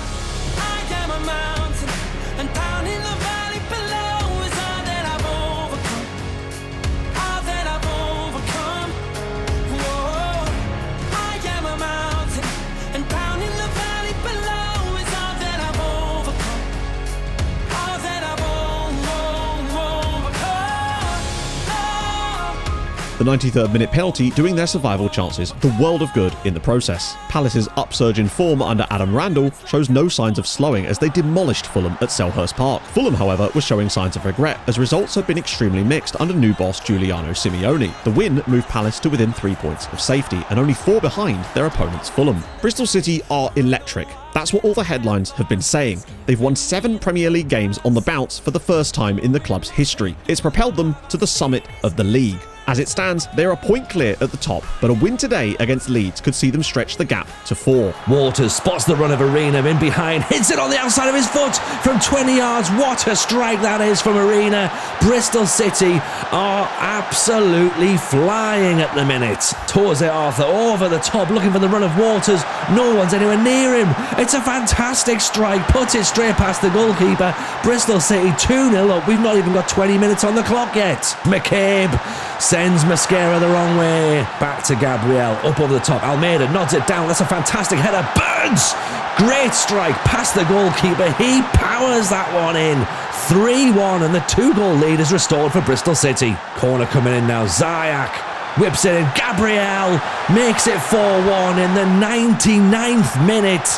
The 93rd minute penalty doing their survival chances the world of good in the process. Palace's upsurge in form under Adam Randall shows no signs of slowing as they demolished Fulham at Selhurst Park. Fulham, however, was showing signs of regret as results had been extremely mixed under new boss Giuliano Simeone. The win moved Palace to within 3 points of safety and only 4 behind their opponents Fulham. Bristol City are electric. That's what all the headlines have been saying. They've won 7 Premier League games on the bounce for the first time in the club's history. It's propelled them to the summit of the league. As it stands, they're a point clear at the top, but a win today against Leeds could see them stretch the gap to 4. Waters spots the run of Arena in behind, hits it on the outside of his foot from 20 yards. What a strike that is from Arena. Bristol City are absolutely flying at the minute. Tours it Arthur over the top, looking for the run of Waters. No one's anywhere near him. It's a fantastic strike, puts it straight past the goalkeeper. Bristol City 2-0 up. We've not even got 20 minutes on the clock yet. McCabe sends Mascara the wrong way. Back to Gabriel, up over the top. Almeida nods it down. That's a fantastic header. Burns! Great strike past the goalkeeper. He powers that one in. 3-1 and the 2-goal lead is restored for Bristol City. Corner coming in now. Zayak whips it in. Gabriel makes it 4-1 in the 99th minute.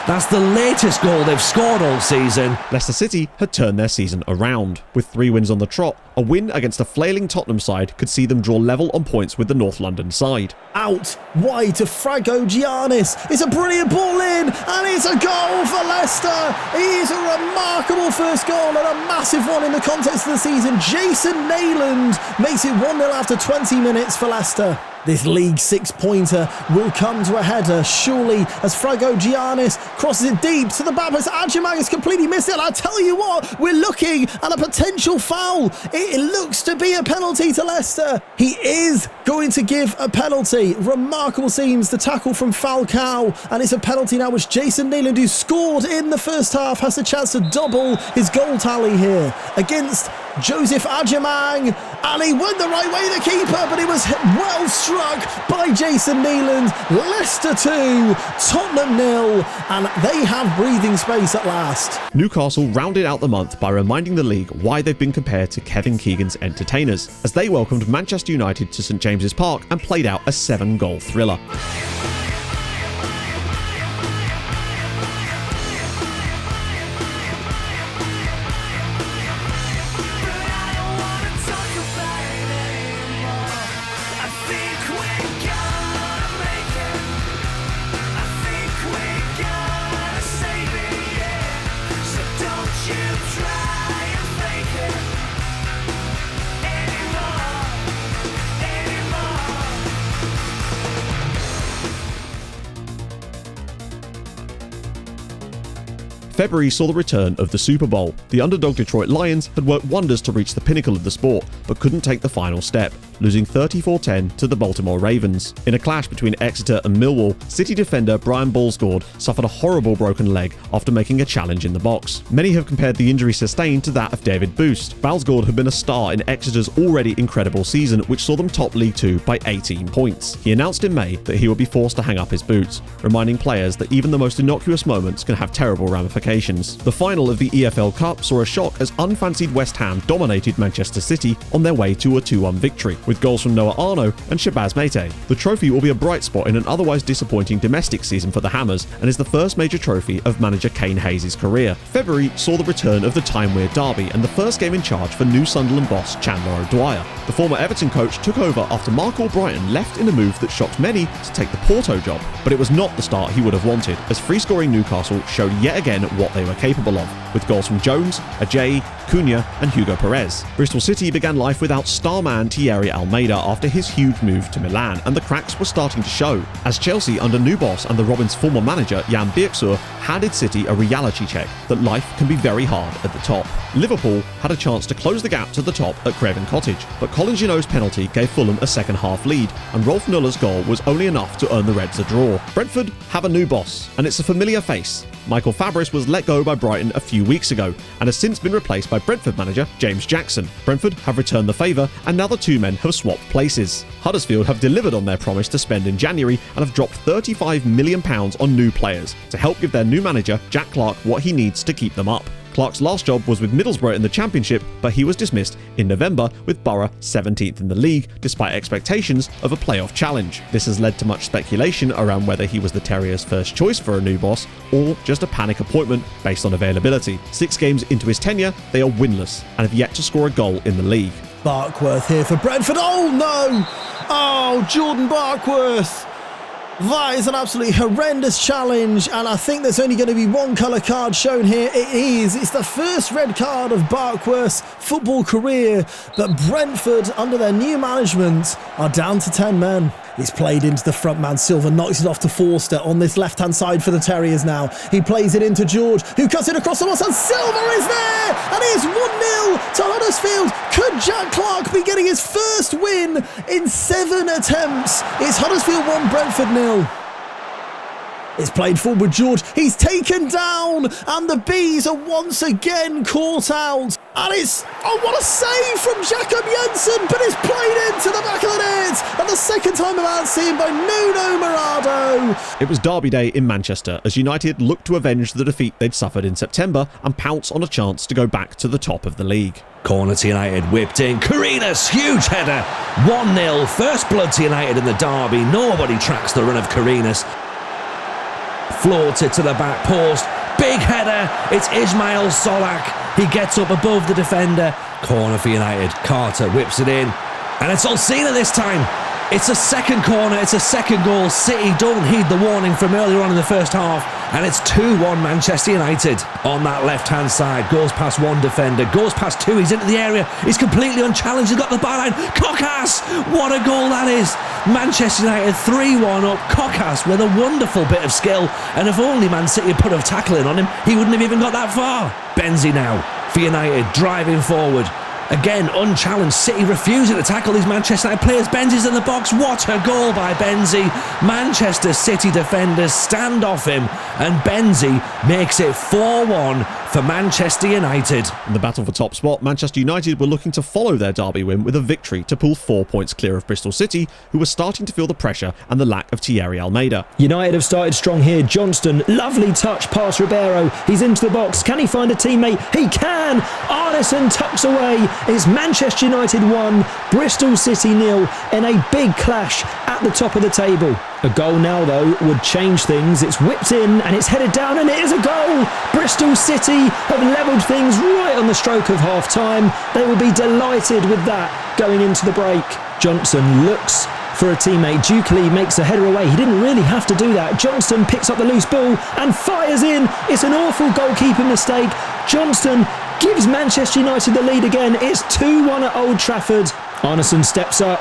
That's the latest goal they've scored all season. Leicester City had turned their season around. With 3 wins on the trot, a win against a flailing Tottenham side could see them draw level on points with the North London side. Out wide to Frago Giannis. It's a brilliant ball in, and it's a goal for Leicester. It is a remarkable first goal and a massive one in the context of the season. Jason Nayland makes it 1-0 after 20 minutes for Leicester. This League 6-pointer will come to a header, surely, as Frago Giannis crosses it deep to the back. Ajamang has completely missed it. I tell you what, we're looking at a potential foul. It looks to be a penalty to Leicester. He is going to give a penalty. Remarkable seems the tackle from Falcao, and it's a penalty now which Jason Nayland, who scored in the first half, has the chance to double his goal tally here against Joseph Ajamang, and he went the right way, the keeper, but it was well struck by Jason Nayland. Leicester 2, Tottenham 0, and they have breathing space at last. Newcastle rounded out the month by reminding the league why they've been compared to Kevin Keegan's Entertainers, as they welcomed Manchester United to St James's Park and played out a 7-goal thriller. February saw the return of the Super Bowl. The underdog Detroit Lions had worked wonders to reach the pinnacle of the sport, but couldn't take the final step, losing 34-10 to the Baltimore Ravens. In a clash between Exeter and Millwall, City defender Brian Balsgaard suffered a horrible broken leg after making a challenge in the box. Many have compared the injury sustained to that of David Boost. Balsgaard had been a star in Exeter's already incredible season, which saw them top League Two by 18 points. He announced in May that he would be forced to hang up his boots, reminding players that even the most innocuous moments can have terrible ramifications. The final of the EFL Cup saw a shock as unfancied West Ham dominated Manchester City on their way to a 2-1 victory, with goals from Noah Arno and Shabazz Mate. The trophy will be a bright spot in an otherwise disappointing domestic season for the Hammers and is the first major trophy of manager Kane Hayes' career. February saw the return of the time-weird derby and the first game in charge for new Sunderland boss Chandler O'Dwyer. The former Everton coach took over after Mark Albrighton left in a move that shocked many to take the Porto job, but it was not the start he would have wanted, as free-scoring Newcastle showed yet again what they were capable of, with goals from Jones, Ajayi, Cunha and Hugo Perez. Bristol City began life without star man Thierry Almeida after his huge move to Milan, and the cracks were starting to show, as Chelsea under new boss and the Robins' former manager Jan Bierksur handed City a reality check that life can be very hard at the top. Liverpool had a chance to close the gap to the top at Craven Cottage, but Colin Gino's penalty gave Fulham a second half lead, and Rolf Nuller's goal was only enough to earn the Reds a draw. Brentford have a new boss, and it's a familiar face. Michael Fabris was let go by Brighton a few weeks ago and has since been replaced by Brentford manager James Jackson. Brentford have returned the favour, and now the two men have swapped places. Huddersfield have delivered on their promise to spend in January and have dropped £35 million on new players to help give their new manager Jack Clarke what he needs to keep them up. Clarke's last job was with Middlesbrough in the Championship, but he was dismissed in November with Borough 17th in the league, despite expectations of a playoff challenge. This has led to much speculation around whether he was the Terriers' first choice for a new boss, or just a panic appointment based on availability. 6 games into his tenure, they are winless and have yet to score a goal in the league. Barkworth here for Brentford. Oh no! Oh, Jordan Barkworth! That is an absolutely horrendous challenge, and I think there's only going to be one colour card shown here. It is. It's the first red card of Barkworth's football career, but Brentford, under their new management, are down to 10 men. It's played into the front man. Silva knocks it off to Forster on this left-hand side for the Terriers now. He plays it into George, who cuts it across the box, and Silva is there! And it's 1-0 to Huddersfield. Could Jack Clarke be getting his first win in 7 attempts? It's Huddersfield 1, Brentford 0. It's played forward with George. He's taken down, and the Bees are once again caught out. And it's, oh, what a save from Jakob Jensen, but it's played into the back of the net. And the second time about seen by Nuno Morado. It was Derby Day in Manchester as United looked to avenge the defeat they'd suffered in September and pounce on a chance to go back to the top of the league. Corner to United, whipped in. Karinas, huge header. 1-0, first blood to United in the derby. Nobody tracks the run of Karinas. Floats it to the back post. Big header. It's Ismail Solak. He gets up above the defender. Corner for United. Carter whips it in. And it's Olsina this time. It's a second corner. It's a second goal. City don't heed the warning from earlier on in the first half. And it's 2-1 Manchester United. On that left-hand side. Goes past one defender. Goes past two. He's into the area. He's completely unchallenged. He's got the byline. Kokas! What a goal that is. Manchester United 3-1 up. Kokas with a wonderful bit of skill. And if only Man City had put a tackle in on him, he wouldn't have even got that far. Benzi now for United. Driving forward. Again, unchallenged. City refusing to tackle these Manchester United players. Benzi's in the box. What a goal by Benzi. Manchester City defenders stand off him, and Benzi makes it 4-1 for Manchester United. In the battle for top spot, Manchester United were looking to follow their derby win with a victory to pull 4 points clear of Bristol City, who were starting to feel the pressure and the lack of Thierry Almeida. United have started strong here. Johnston, lovely touch past Ribeiro. He's into the box. Can he find a teammate? He can! Arneson tucks away. It's Manchester United 1, Bristol City 0 in a big clash at the top of the table. A goal now, though, would change things. It's whipped in and it's headed down, and it is a goal! Bristol City have levelled things right on the stroke of half-time. They will be delighted with that going into the break. Johnson looks for a teammate. Dukley makes a header away. He didn't really have to do that. Johnston picks up the loose ball and fires in. It's an awful goalkeeping mistake. Johnston gives Manchester United the lead again. It's 2-1 at Old Trafford. Arneson steps up.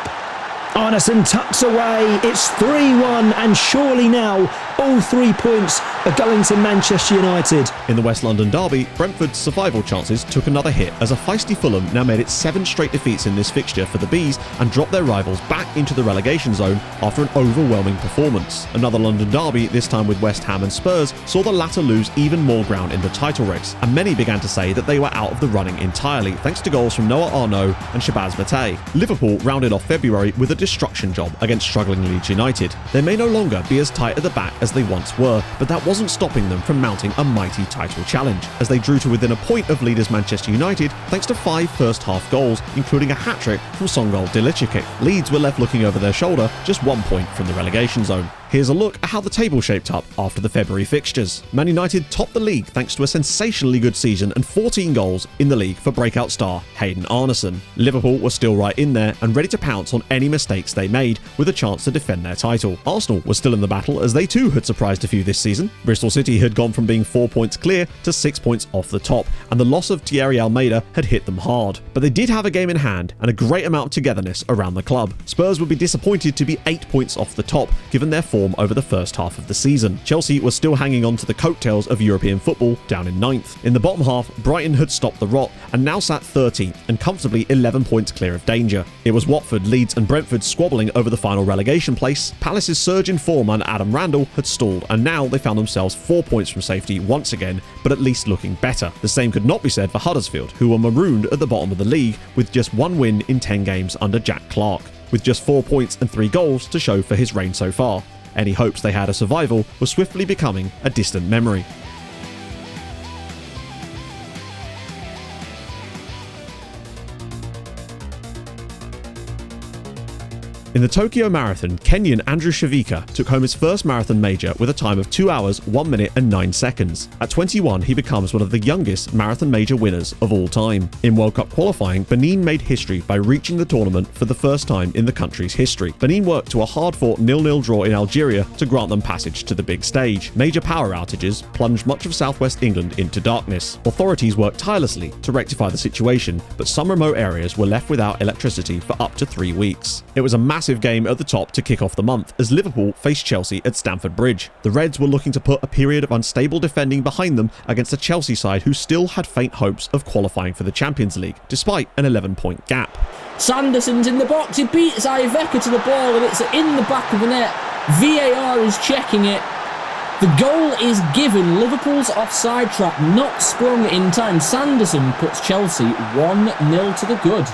Arneson tucks away. It's 3-1, and surely now all 3 points are going to Manchester United. In the West London derby, Brentford's survival chances took another hit as a feisty Fulham now made it 7 straight defeats in this fixture for the Bees and dropped their rivals back into the relegation zone after an overwhelming performance. Another London derby, this time with West Ham and Spurs, saw the latter lose even more ground in the title race, and many began to say that they were out of the running entirely thanks to goals from Noah Arnaud and Shabazz Matei. Liverpool rounded off February with a destruction job against struggling Leeds United. They may no longer be as tight at the back as they once were, but that wasn't stopping them from mounting a mighty title challenge, as they drew to within a point of leaders Manchester United thanks to 5 first-half goals, including a hat-trick from Songol Dilicic. Leeds were left looking over their shoulder, just 1 point from the relegation zone. Here's a look at how the table shaped up after the February fixtures. Man United topped the league thanks to a sensationally good season and 14 goals in the league for breakout star Hayden Arneson. Liverpool were still right in there and ready to pounce on any mistakes they made with a chance to defend their title. Arsenal was still in the battle as they too had surprised a few this season. Bristol City had gone from being 4 points clear to 6 points off the top, and the loss of Thierry Almeida had hit them hard. But they did have a game in hand and a great amount of togetherness around the club. Spurs would be disappointed to be 8 points off the top given their form over the first half of the season. Chelsea was still hanging on to the coattails of European football, down in 9th. In the bottom half, Brighton had stopped the rot and now sat 13th and comfortably 11 points clear of danger. It was Watford, Leeds and Brentford squabbling over the final relegation place. Palace's surge in form and Adam Randall had stalled, and now they found themselves 4 points from safety once again, but at least looking better. The same could not be said for Huddersfield, who were marooned at the bottom of the league with just 1 win in 10 games under Jack Clarke, with just 4 points and 3 goals to show for his reign so far. Any hopes they had of survival were swiftly becoming a distant memory. In the Tokyo Marathon, Kenyan Andrew Shavika took home his first marathon major with a time of 2 hours, 1 minute and 9 seconds. At 21, he becomes one of the youngest marathon major winners of all time. In World Cup qualifying, Benin made history by reaching the tournament for the first time in the country's history. Benin worked to a hard-fought 0-0 draw in Algeria to grant them passage to the big stage. Major power outages plunged much of southwest England into darkness. Authorities worked tirelessly to rectify the situation, but some remote areas were left without electricity for up to 3 weeks. It was a massive game at the top to kick off the month as Liverpool faced Chelsea at Stamford Bridge. The Reds were looking to put a period of unstable defending behind them against a Chelsea side who still had faint hopes of qualifying for the Champions League, despite an 11-point gap. Sanderson's in the box, he beats Iveka to the ball and it's in the back of the net. VAR is checking it. The goal is given. Liverpool's offside trap not sprung in time. Sanderson puts Chelsea 1-0 to the good.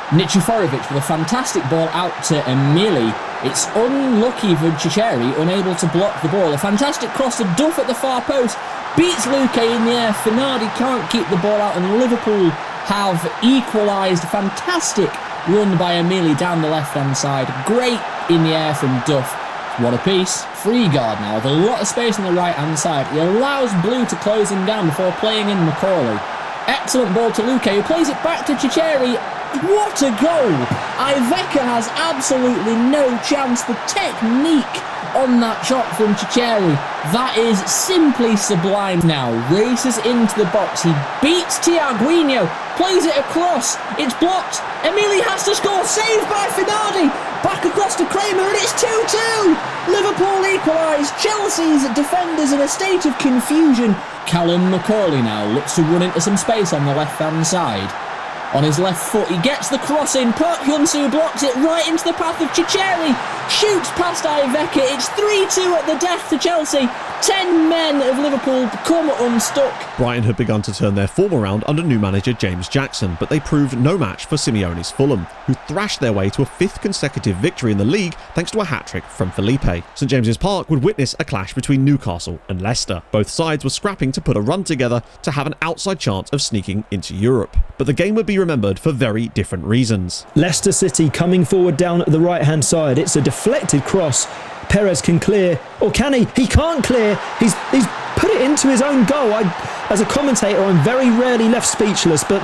Nichiforovic with a fantastic ball out to Emili. It's unlucky for Chicheri, unable to block the ball. A fantastic cross to Duff at the far post. Beats Luque in the air. Finardi can't keep the ball out and Liverpool have equalised. Fantastic run by Emili down the left-hand side. Great in the air from Duff. What a piece. Freeguard now with a lot of space on the right-hand side. He allows Blue to close him down before playing in Macaulay. Excellent ball to Luque, who plays it back to Chicheri. What a goal! Iveka has absolutely no chance. The technique on that shot from Chicheri, that is simply sublime now. Races into the box, he beats Tiaguinho, plays it across, it's blocked. Emili has to score, saved by Finardi. Back across to Kramer and it's 2-2! Liverpool equalise. Chelsea's defenders in a state of confusion. Callum Macaulay now looks to run into some space on the left-hand side. On his left foot, he gets the cross in. Park Hyun-soo blocks it right into the path of Chicheri. Shoots past Iveka. It's 3-2 at the death to Chelsea. 10 men of Liverpool come unstuck. Brighton had begun to turn their form around under new manager James Jackson, but they proved no match for Simeone's Fulham, who thrashed their way to a 5th consecutive victory in the league thanks to a hat-trick from Felipe. St James's Park would witness a clash between Newcastle and Leicester. Both sides were scrapping to put a run together to have an outside chance of sneaking into Europe. But the game would be remembered for very different reasons. Leicester City coming forward down at the right-hand side. It's a deflected cross. Perez can clear, or can he? He can't clear. He's put it into his own goal. As a commentator, I'm very rarely left speechless, but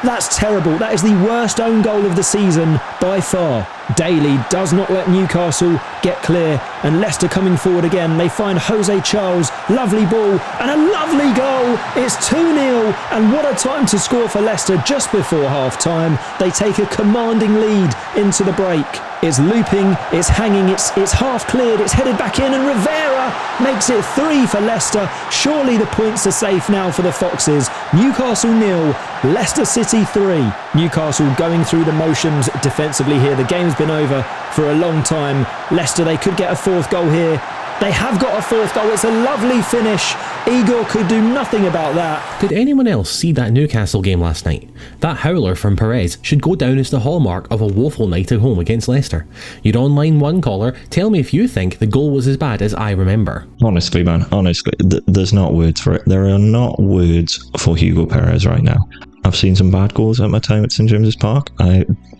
that's terrible. That is the worst own goal of the season by far. Daly does not let Newcastle get clear, and Leicester coming forward again. They find Jose Charles, lovely ball and a lovely goal. It's 2-0, and what a time to score for Leicester just before half-time. They take a commanding lead into the break. It's looping, it's hanging, it's half cleared, it's headed back in, and Rivera makes it 3 for Leicester. Surely the points are safe now for the Foxes. Newcastle 0, Leicester City 3. Newcastle going through the motions defensively here. The game's been over for a long time. Leicester, they could get a 4th goal here. They have got a 4th goal. It's a lovely finish. Igor could do nothing about that. Did anyone else see that Newcastle game last night? That howler from Perez should go down as the hallmark of a woeful night at home against Leicester. You'd online one caller, tell me if you think the goal was as bad as I remember. Honestly, man, there's not words for it. There are not words for Hugo Perez right now. I've seen some bad goals at my time at St James's Park.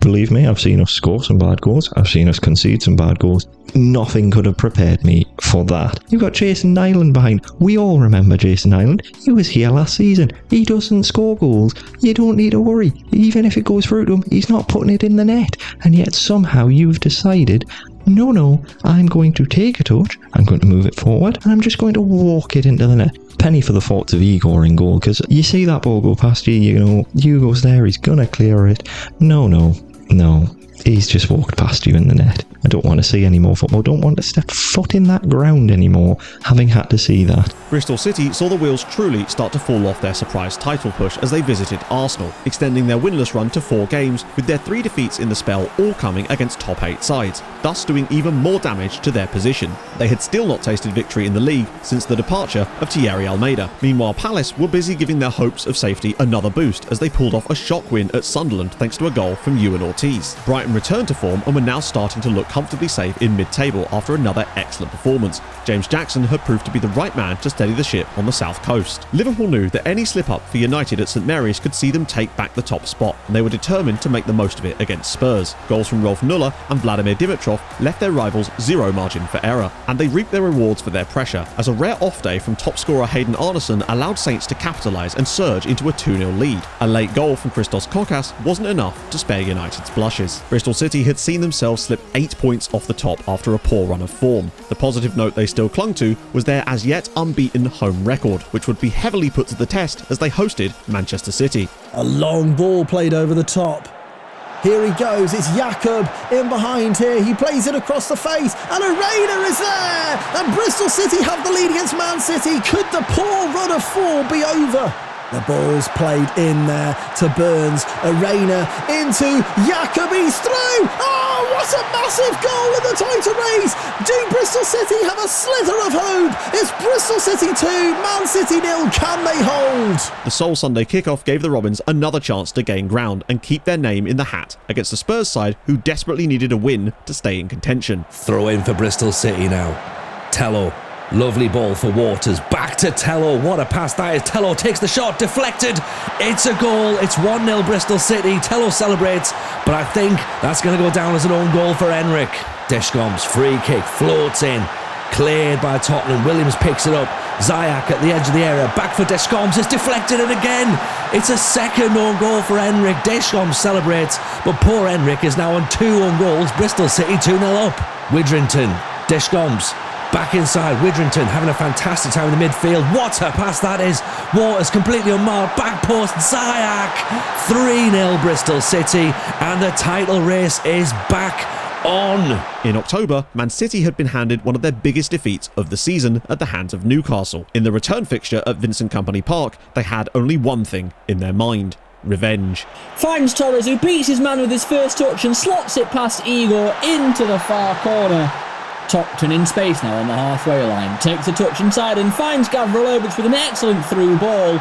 Believe me, I've seen us score some bad goals. I've seen us concede some bad goals. Nothing could have prepared me for that. You've got Jason Nyland behind. We all remember Jason Nyland. He was here last season. He doesn't score goals. You don't need to worry. Even if it goes through to him, he's not putting it in the net. And yet somehow you've decided, no, I'm going to take a touch, I'm going to move it forward, and I'm just going to walk it into the net. Penny for the thoughts of Igor in goal, because you see that ball go past you, Hugo's there, he's going to clear it. No, he's just walked past you in the net. I don't want to see any more football. Don't want to step foot in that ground anymore, having had to see that. Bristol City saw the wheels truly start to fall off their surprise title push as they visited Arsenal, extending their winless run to 4 games, with their 3 defeats in the spell all coming against top 8 sides, thus doing even more damage to their position. They had still not tasted victory in the league since the departure of Thierry Almeida. Meanwhile, Palace were busy giving their hopes of safety another boost as they pulled off a shock win at Sunderland thanks to a goal from Ewan Ortiz. Brighton returned to form and were now starting to look comfortably safe in mid-table after another excellent performance. James Jackson had proved to be the right man to steady the ship on the south coast. Liverpool knew that any slip-up for United at St Mary's could see them take back the top spot, and they were determined to make the most of it against Spurs. Goals from Rolf Nuller and Vladimir Dimitrov left their rivals 0 margin for error, and they reaped their rewards for their pressure, as a rare off day from top scorer Hayden Arneson allowed Saints to capitalise and surge into a 2-0 lead. A late goal from Christos Kokas wasn't enough to spare United's blushes. Bristol City had seen themselves slip 8 points off the top after a poor run of form. The positive note they still clung to was their as yet unbeaten home record, which would be heavily put to the test as they hosted Manchester City. A long ball played over the top. Here he goes, it's Jakob in behind here, he plays it across the face, and Arena is there! And Bristol City have the lead against Man City. Could the poor run of 4 be over? The ball's played in there to Burns. Arena into Jakob, he's through! Oh, what a massive goal in the title race! Do Bristol City have a slither of hope? It's Bristol City 2, Man City 0, can they hold? The sole Sunday kickoff gave the Robins another chance to gain ground and keep their name in the hat against the Spurs side who desperately needed a win to stay in contention. Throw in for Bristol City now. Tello. Lovely ball for Waters. Back to Tello. What a pass that is. Tello takes the shot. Deflected. It's a goal. It's 1-0 Bristol City. Tello celebrates. But I think that's going to go down as an own goal for Enric. Deshkomm's free kick floats in. Cleared by Tottenham. Williams picks it up. Zayak at the edge of the area. Back for Deshkomm. It's deflected, and again it's a second own goal for Enric. Deshkomm celebrates, but poor Enric is now on 2 own goals. Bristol City 2-0 up. Widrington. Deshkomm's back inside. Widrington having a fantastic time in the midfield. What a pass that is. Waters completely unmarked. Back post. Zayak. 3-0 Bristol City, and the title race is back on. In October, Man City had been handed one of their biggest defeats of the season at the hands of Newcastle. In the return fixture at Vincent Kompany Park, they had only one thing in their mind: revenge. Finds Torres, who beats his man with his first touch and slots it past Igor into the far corner. Topton in space now on the halfway line. Takes a touch inside and finds Gavrilovic with an excellent through ball.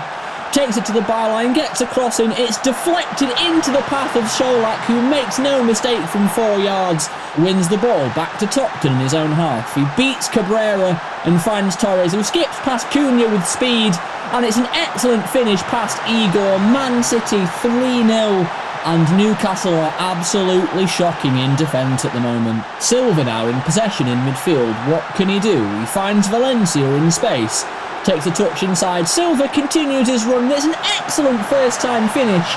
Takes it to the byline, gets a cross in. It's deflected into the path of Sholak, who makes no mistake from 4 yards. Wins the ball back to Topton in his own half. He beats Cabrera and finds Torres, who skips past Cunha with speed. And it's an excellent finish past Igor. Man City 3-0. And Newcastle are absolutely shocking in defence at the moment. Silva now in possession in midfield. What can he do? He finds Valencia in space. takes a touch inside. Silva continues his run. It's an excellent first-time finish.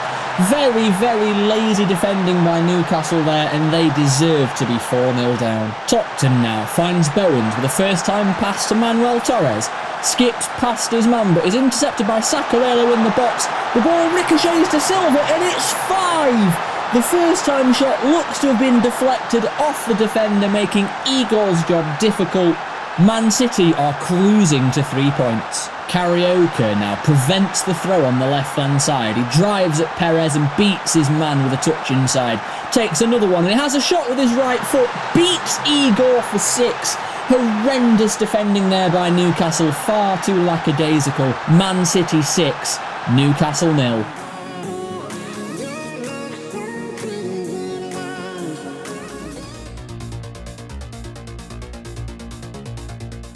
Very, very lazy defending by Newcastle there, and they deserve to be 4-0 down. Topton now finds Bowens with a first-time pass to Manuel Torres. Skips past his man, but is intercepted by Sacarello in the box. The ball ricochets to Silva, and it's 5! The first-time shot looks to have been deflected off the defender, making Igor's job difficult. Man City are cruising to 3 points. Carioca now prevents the throw on the left-hand side. He drives at Perez and beats his man with a touch inside. Takes another one, and he has a shot with his right foot. Beats Igor for 6. Horrendous defending there by Newcastle. Far too lackadaisical. Man City 6, Newcastle 0.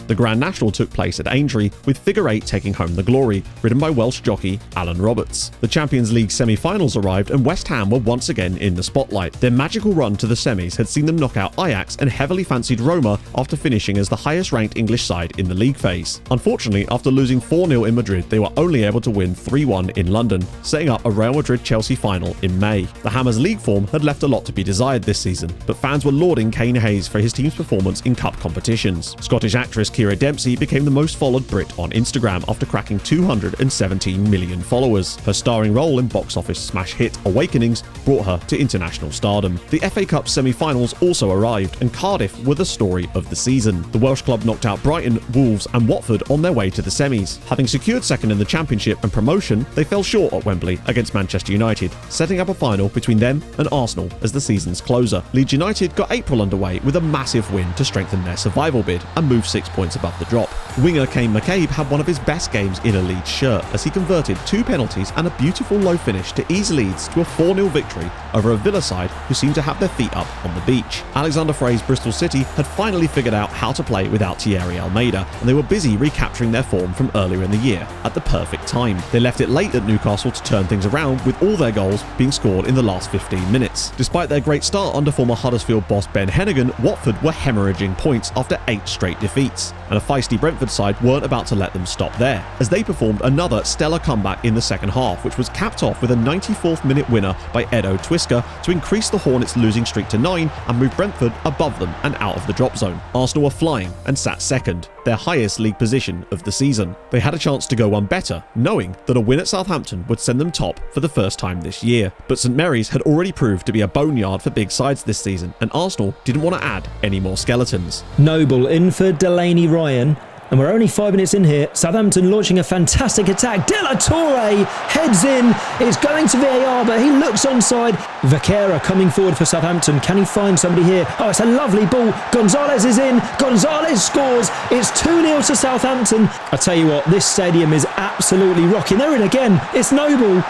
The Grand National took place at Aintree, with Figure 8 taking home the glory, ridden by Welsh jockey Alan Roberts. The Champions League semi-finals arrived and West Ham were once again in the spotlight. Their magical run to the semis had seen them knock out Ajax and heavily fancied Roma after finishing as the highest-ranked English side in the league phase. Unfortunately, after losing 4-0 in Madrid, they were only able to win 3-1 in London, setting up a Real Madrid-Chelsea final in May. The Hammers' league form had left a lot to be desired this season, but fans were lauding Kane Hayes for his team's performance in cup competitions. Scottish actress Keira Dempsey became the most followed Brit on Instagram after cracking 217 million followers. Her starring role in box office smash hit Awakenings brought her to international stardom. The FA Cup semi-finals also arrived, and Cardiff were the story of the season. The Welsh club knocked out Brighton, Wolves and Watford on their way to the semis. Having secured second in the Championship and promotion, they fell short at Wembley against Manchester United, setting up a final between them and Arsenal as the season's closer. Leeds United got April underway with a massive win to strengthen their survival bid and move 6 points above the drop. Winger Kane McCabe had one of his best games in a Leeds shirt as he converted 2 penalties and a beautiful low finish to ease Leeds to a 4-0 victory over a Villa side who seemed to have their feet up on the beach. Alexander Frey's Bristol City had finally figured out how to play without Thierry Almeida, and they were busy recapturing their form from earlier in the year at the perfect time. They left it late at Newcastle to turn things around, with all their goals being scored in the last 15 minutes. Despite their great start under former Huddersfield boss Ben Hennigan, Watford were hemorrhaging points after 8 straight defeats, and a feisty Brentford side weren't about to let them stop there, as they performed another stellar comeback in the second half, which was capped off with a 94th minute winner by Edo Twiska to increase the Hornets' losing streak to 9 and move Brentford above them and out of the drop zone. Arsenal were flying and sat second, their highest league position of the season. They had a chance to go one better, knowing that a win at Southampton would send them top for the first time this year. But St Mary's had already proved to be a boneyard for big sides this season, and Arsenal didn't want to add any more skeletons. Noble in for Delaney Ryan. And we're only 5 minutes in here. Southampton launching a fantastic attack. De La Torre heads in. It's going to VAR, but he looks onside. Vaquera coming forward for Southampton. Can he find somebody here? Oh, it's a lovely ball. Gonzalez is in. Gonzalez scores. It's 2-0 to Southampton. I tell you what, this stadium is absolutely rocking. They're in again. It's Noble.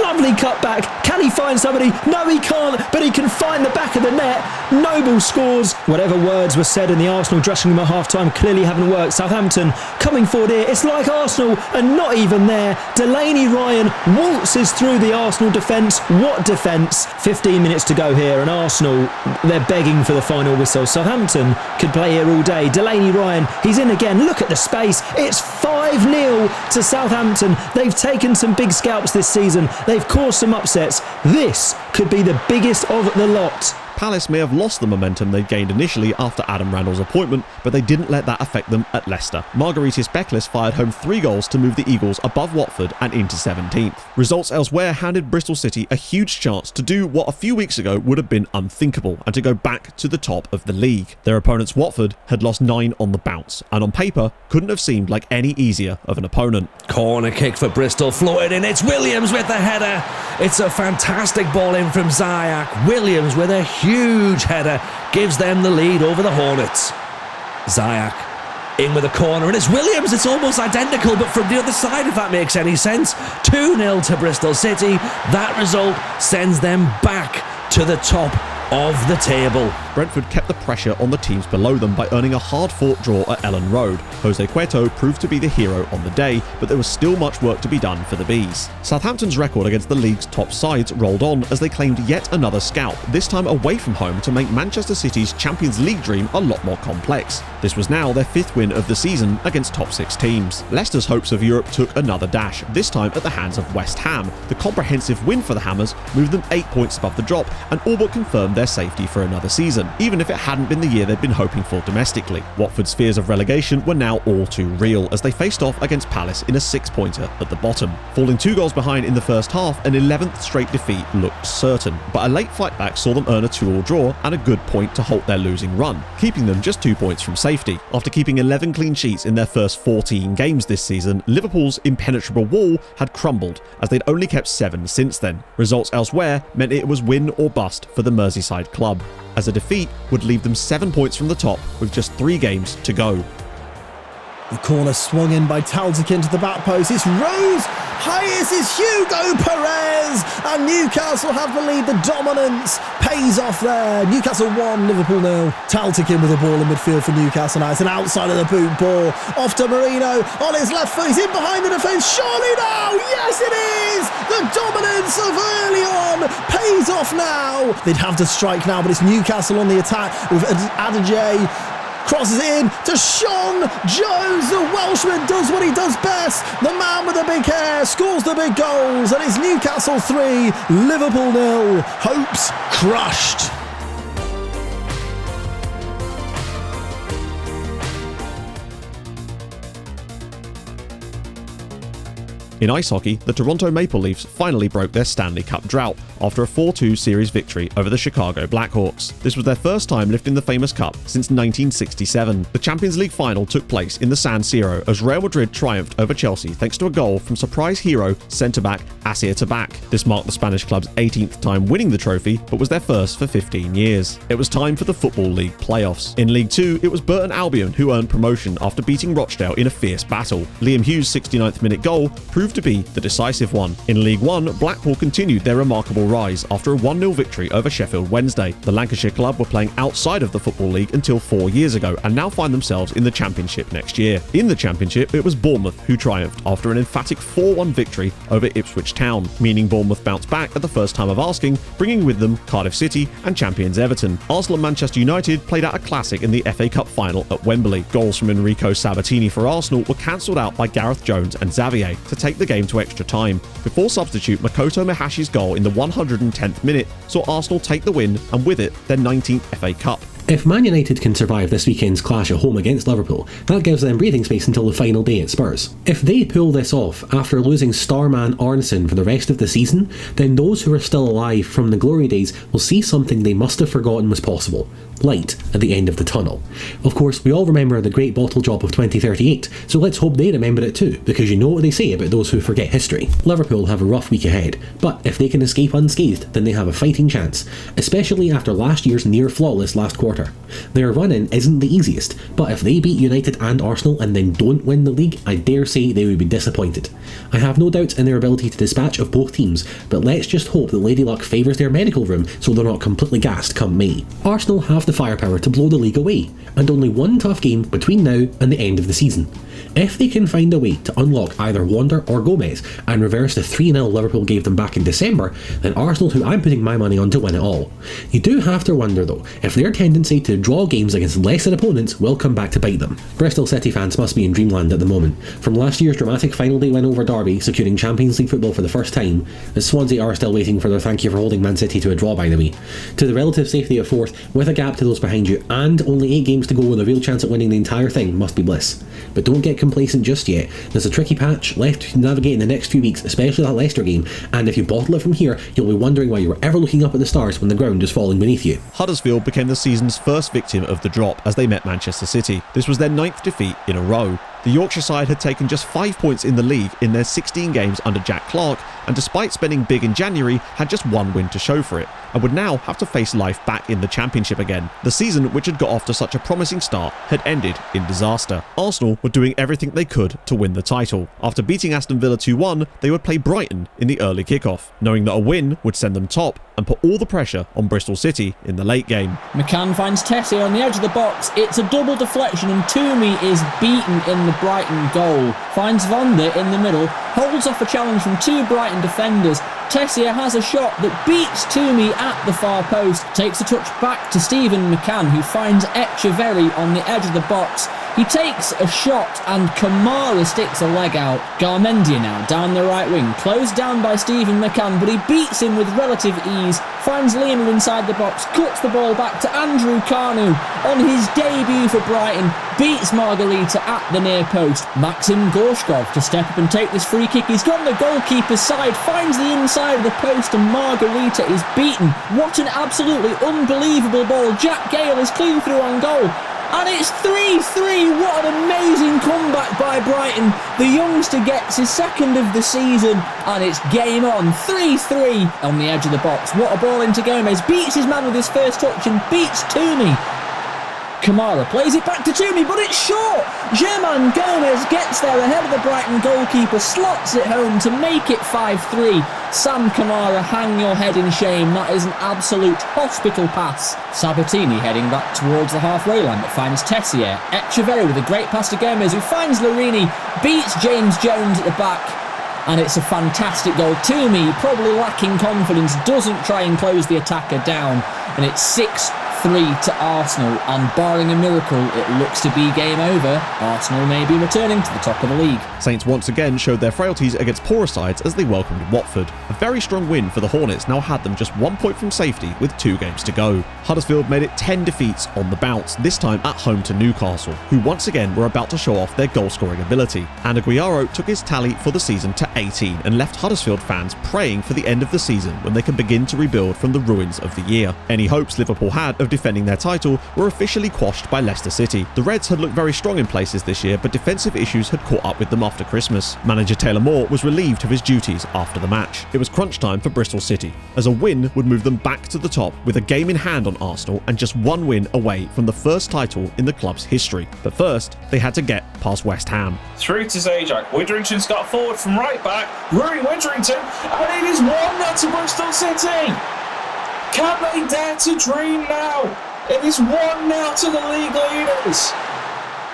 Lovely cutback. Can he find somebody? No, he can't, but he can find the back of the net. Noble scores. Whatever words were said in the Arsenal dressing room at half-time clearly haven't worked. Southampton coming forward here. It's like Arsenal, and not even there. Delaney Ryan waltzes through the Arsenal defence. What defence? 15 minutes to go here, and Arsenal, they're begging for the final whistle. Southampton could play here all day. Delaney Ryan, he's in again. Look at the space. It's 5-0 to Southampton. They've taken some big scalps this season. They've caused some upsets. This could be the biggest of the lot. Palace may have lost the momentum they'd gained initially after Adam Randall's appointment, but they didn't let that affect them at Leicester. Margaritis Beckles fired home 3 goals to move the Eagles above Watford and into 17th. Results elsewhere handed Bristol City a huge chance to do what a few weeks ago would have been unthinkable and to go back to the top of the league. Their opponents Watford had lost 9 on the bounce, and on paper couldn't have seemed like any easier of an opponent. Corner kick for Bristol, floated in. It's Williams with the header. It's a fantastic ball in from Zayak. Williams with a huge header gives them the lead over the Hornets. Zayak in with a corner, and it's Williams. It's almost identical, but from the other side, if that makes any sense. 2-0 to Bristol City. That result sends them back to the top of the table. Brentford kept the pressure on the teams below them by earning a hard-fought draw at Ellen Road. Jose Cueto proved to be the hero on the day, but there was still much work to be done for the Bees. Southampton's record against the league's top sides rolled on as they claimed yet another scalp, this time away from home to make Manchester City's Champions League dream a lot more complex. This was now their 5th win of the season against top 6 teams. Leicester's hopes of Europe took another dash, this time at the hands of West Ham. The comprehensive win for the Hammers moved them 8 points above the drop and all but confirmed their safety for another season, even if it hadn't been the year they'd been hoping for domestically. Watford's fears of relegation were now all too real as they faced off against Palace in a 6-pointer at the bottom. Falling 2 goals behind in the first half, an 11th straight defeat looked certain, but a late fight back saw them earn a 2-2 draw and a good point to halt their losing run, keeping them just 2 points from safety. After keeping 11 clean sheets in their first 14 games this season, Liverpool's impenetrable wall had crumbled as they'd only kept 7 since then. Results elsewhere meant it was win or bust for the Merseyside club, as a defeat would leave them 7 points from the top with just 3 games to go. The corner swung in by Taldekin to the back post. It's Rose. Highest is Hugo Perez. And Newcastle have the lead. The dominance pays off there. Newcastle 1, Liverpool 0. Taldekin with the ball in midfield for Newcastle now. It's an outside of the boot ball. Off to Marino on his left foot. He's in behind the defence. Surely now. Yes, it is. The dominance of early on pays off now. They'd have to strike now, but it's Newcastle on the attack with Adjei. Crosses it in to Sean Jones. The Welshman does what he does best. The man with the big hair scores the big goals. And it's Newcastle 3, Liverpool 0. Hopes crushed. In ice hockey, the Toronto Maple Leafs finally broke their Stanley Cup drought after a 4-2 series victory over the Chicago Blackhawks. This was their first time lifting the famous cup since 1967. The Champions League final took place in the San Siro as Real Madrid triumphed over Chelsea thanks to a goal from surprise hero centre-back Asier Tabak. This marked the Spanish club's 18th time winning the trophy, but was their first for 15 years. It was time for the Football League playoffs. In League 2, it was Burton Albion who earned promotion after beating Rochdale in a fierce battle. Liam Hughes' 69th minute goal proved to be the decisive one. In League 1, Blackpool continued their remarkable rise after a 1-0 victory over Sheffield Wednesday. The Lancashire club were playing outside of the Football League until 4 years ago and now find themselves in the Championship next year. In the Championship, it was Bournemouth who triumphed after an emphatic 4-1 victory over Ipswich Town, meaning Bournemouth bounced back at the first time of asking, bringing with them Cardiff City and champions Everton. Arsenal and Manchester United played out a classic in the FA Cup final at Wembley. Goals from Enrico Sabatini for Arsenal were cancelled out by Gareth Jones and Xavier to take the game to extra time, before substitute Makoto Mihashi's goal in the 110th minute saw Arsenal take the win and with it their 19th FA Cup. If Man United can survive this weekend's clash at home against Liverpool, that gives them breathing space until the final day at Spurs. If they pull this off after losing starman Arneson for the rest of the season, then those who are still alive from the glory days will see something they must have forgotten was possible: light at the end of the tunnel. Of course, we all remember the great bottle drop of 2038, so let's hope they remember it too, because you know what they say about those who forget history. Liverpool have a rough week ahead, but if they can escape unscathed, then they have a fighting chance, especially after last year's near-flawless last quarter. Their run-in isn't the easiest, but if they beat United and Arsenal and then don't win the league, I dare say they would be disappointed. I have no doubts in their ability to dispatch of both teams, but let's just hope that Lady Luck favours their medical room so they're not completely gassed come May. Arsenal have the firepower to blow the league away, and only one tough game between now and the end of the season. If they can find a way to unlock either Wander or Gomez and reverse the 3-0 Liverpool gave them back in December, then Arsenal, who I'm putting my money on to win it all. You do have to wonder though, if their tendency to draw games against lesser opponents will come back to bite them. Bristol City fans must be in dreamland at the moment. From last year's dramatic final day win over Derby, securing Champions League football for the first time, as Swansea are still waiting for their thank you for holding Man City to a draw by the way, to the relative safety of 4th, with a gap to those behind you, and only 8 games to go with a real chance at winning the entire thing must be bliss. But don't get complacent just yet. There's a tricky patch left to navigate in the next few weeks, especially that Leicester game, and if you bottle it from here, you'll be wondering why you were ever looking up at the stars when the ground is falling beneath you. Huddersfield became the season's first victim of the drop as they met Manchester City. This was their 9th defeat in a row. The Yorkshire side had taken just 5 points in the league in their 16 games under Jack Clarke, and despite spending big in January, had just 1 win to show for it, and would now have to face life back in the Championship again. The season, which had got off to such a promising start, had ended in disaster. Arsenal were doing everything they could to win the title. After beating Aston Villa 2-1, they would play Brighton in the early kickoff. Knowing that a win would send them top, and put all the pressure on Bristol City in the late game. McCann finds Tessier on the edge of the box. It's a double deflection and Toomey is beaten in the Brighton goal. Finds Vonda in the middle, holds off a challenge from two Brighton defenders. Tessier has a shot that beats Toomey at the far post, takes a touch back to Stephen McCann, who finds Echeverry on the edge of the box. He takes a shot and Kamara sticks a leg out. Garmendia now down the right wing, closed down by Stephen McCann, but he beats him with relative ease, finds Lima inside the box, cuts the ball back to Andrew Kanu on his debut for Brighton, beats Margarita at the near post. Maxim Gorshkov to step up and take this free kick. He's got the goalkeeper's side, finds the inside of the post and Margarita is beaten. What an absolutely unbelievable ball. Jack Gale is clean through on goal. And it's 3-3. What an amazing comeback by Brighton. The youngster gets his second of the season and it's game on. 3-3 on the edge of the box. What a ball into Gomez. Beats his man with his first touch and beats Toomey. Kamara plays it back to Toomey, but it's short. German Gomez gets there ahead of the Brighton goalkeeper, slots it home to make it 5-3. Sam Kamara, hang your head in shame. That is an absolute hospital pass. Sabatini heading back towards the halfway line, but finds Tessier. Echeverry with a great pass to Gomez, who finds Larini, beats James Jones at the back. And it's a fantastic goal. Toomey, probably lacking confidence, doesn't try and close the attacker down. And it's 6-3 to Arsenal, and barring a miracle, it looks to be game over. Arsenal may be returning to the top of the league. Saints once again showed their frailties against poorer sides as they welcomed Watford. A very strong win for the Hornets now had them just 1 point from safety with 2 games to go. Huddersfield made it 10 defeats on the bounce, this time at home to Newcastle, who once again were about to show off their goal-scoring ability. And Aguiaro took his tally for the season to 18 and left Huddersfield fans praying for the end of the season when they can begin to rebuild from the ruins of the year. Any hopes Liverpool had of defending their title were officially quashed by Leicester City. The Reds had looked very strong in places this year, but defensive issues had caught up with them after Christmas. Manager Taylor Moore was relieved of his duties after the match. It was crunch time for Bristol City, as a win would move them back to the top with a game in hand on Arsenal and just 1 win away from the first title in the club's history. But first, they had to get past West Ham. Through to Zajac. Witherington's got forward from right back. Rui Witherington, and it is 1-0 to Bristol City. Can they dare to dream now? It is 1-0 to the league leaders.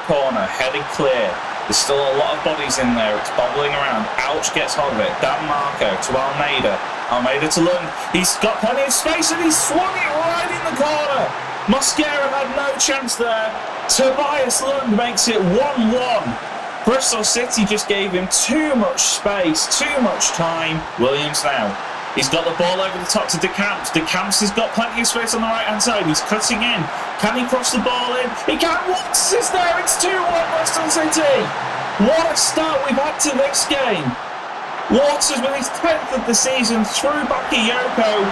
Corner, headed clear. There's still a lot of bodies in there. It's bobbling around. Ouch gets hold of it. Dan Marco to Almeida. Almeida to Lund. He's got plenty of space and he's swung it right in the corner. Mosquera had no chance there. Tobias Lund makes it 1-1. Bristol City just gave him too much space, too much time. Williams now. He's got the ball over the top to De Camps. De Camps has got plenty of space on the right-hand side. He's cutting in. Can he cross the ball in? He can. Watts is there. It's 2-1 Bristol City. What a start we've had to this game. Watts with his 10th of the season through Bakayoko.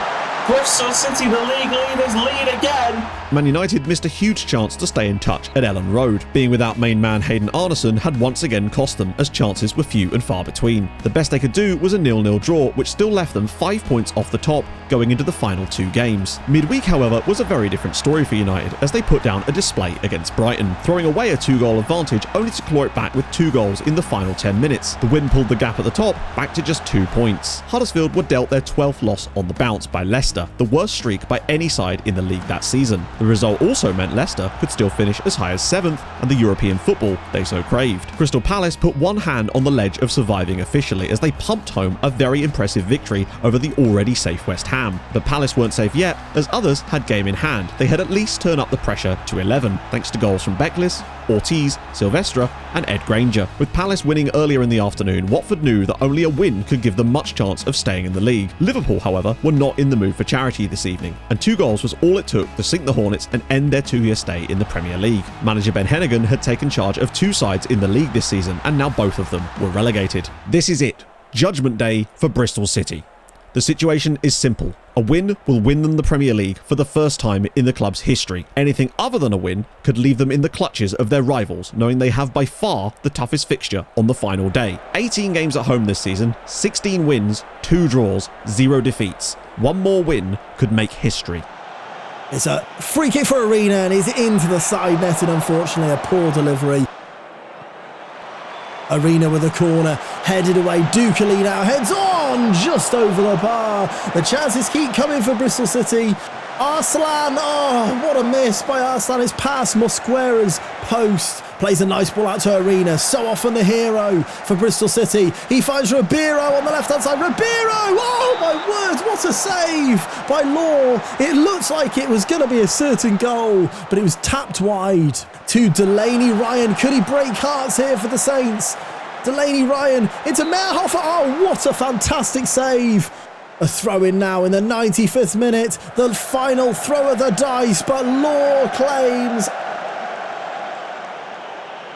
Bristol City, the league leaders, lead again. Man United missed a huge chance to stay in touch at Ellen Road. Being without main man Hayden Arneson had once again cost them, as chances were few and far between. The best they could do was a 0-0 draw, which still left them 5 points off the top going into the final 2 games. Midweek, however, was a very different story for United, as they put down a display against Brighton, throwing away a 2-goal advantage only to claw it back with 2 goals in the final 10 minutes. The win pulled the gap at the top back to just 2 points. Huddersfield were dealt their 12th loss on the bounce by Leicester, the worst streak by any side in the league that season. The result also meant Leicester could still finish as high as 7th and the European football they so craved. Crystal Palace put one hand on the ledge of surviving officially as they pumped home a very impressive victory over the already safe West Ham. But Palace weren't safe yet, as others had game in hand. They had at least turned up the pressure to 11, thanks to goals from Beckles, Ortiz, Silvestre and Ed Granger. With Palace winning earlier in the afternoon, Watford knew that only a win could give them much chance of staying in the league. Liverpool, however, were not in the mood for charity this evening, and 2 goals was all it took to sink the Hornets and end their 2-year stay in the Premier League. Manager Ben Hennigan had taken charge of 2 sides in the league this season, and now both of them were relegated. This is it. Judgment Day for Bristol City. The situation is simple. A win will win them the Premier League for the first time in the club's history. Anything other than a win could leave them in the clutches of their rivals, knowing they have by far the toughest fixture on the final day. 18 games at home this season, 16 wins, 2 draws, 0 defeats. One more win could make history. It's a free kick for Arena and he's into the side net, and unfortunately a poor delivery. Arena with a corner, headed away. Dukali now heads on. gone just over the bar. The chances keep coming for Bristol City. Arslan, oh, what a miss by Arslan. It's past Mosquera's post. Plays a nice ball out to Arena. So often the hero for Bristol City. He finds Ribeiro on the left-hand side. Ribeiro! Oh, my word, what a save by Law. It looked like it was going to be a certain goal, but it was tapped wide to Delaney Ryan. Could he break hearts here for the Saints? Delaney Ryan into Mehrhofer. Oh, what a fantastic save. A throw-in now in the 95th minute. The final throw of the dice, but Law claims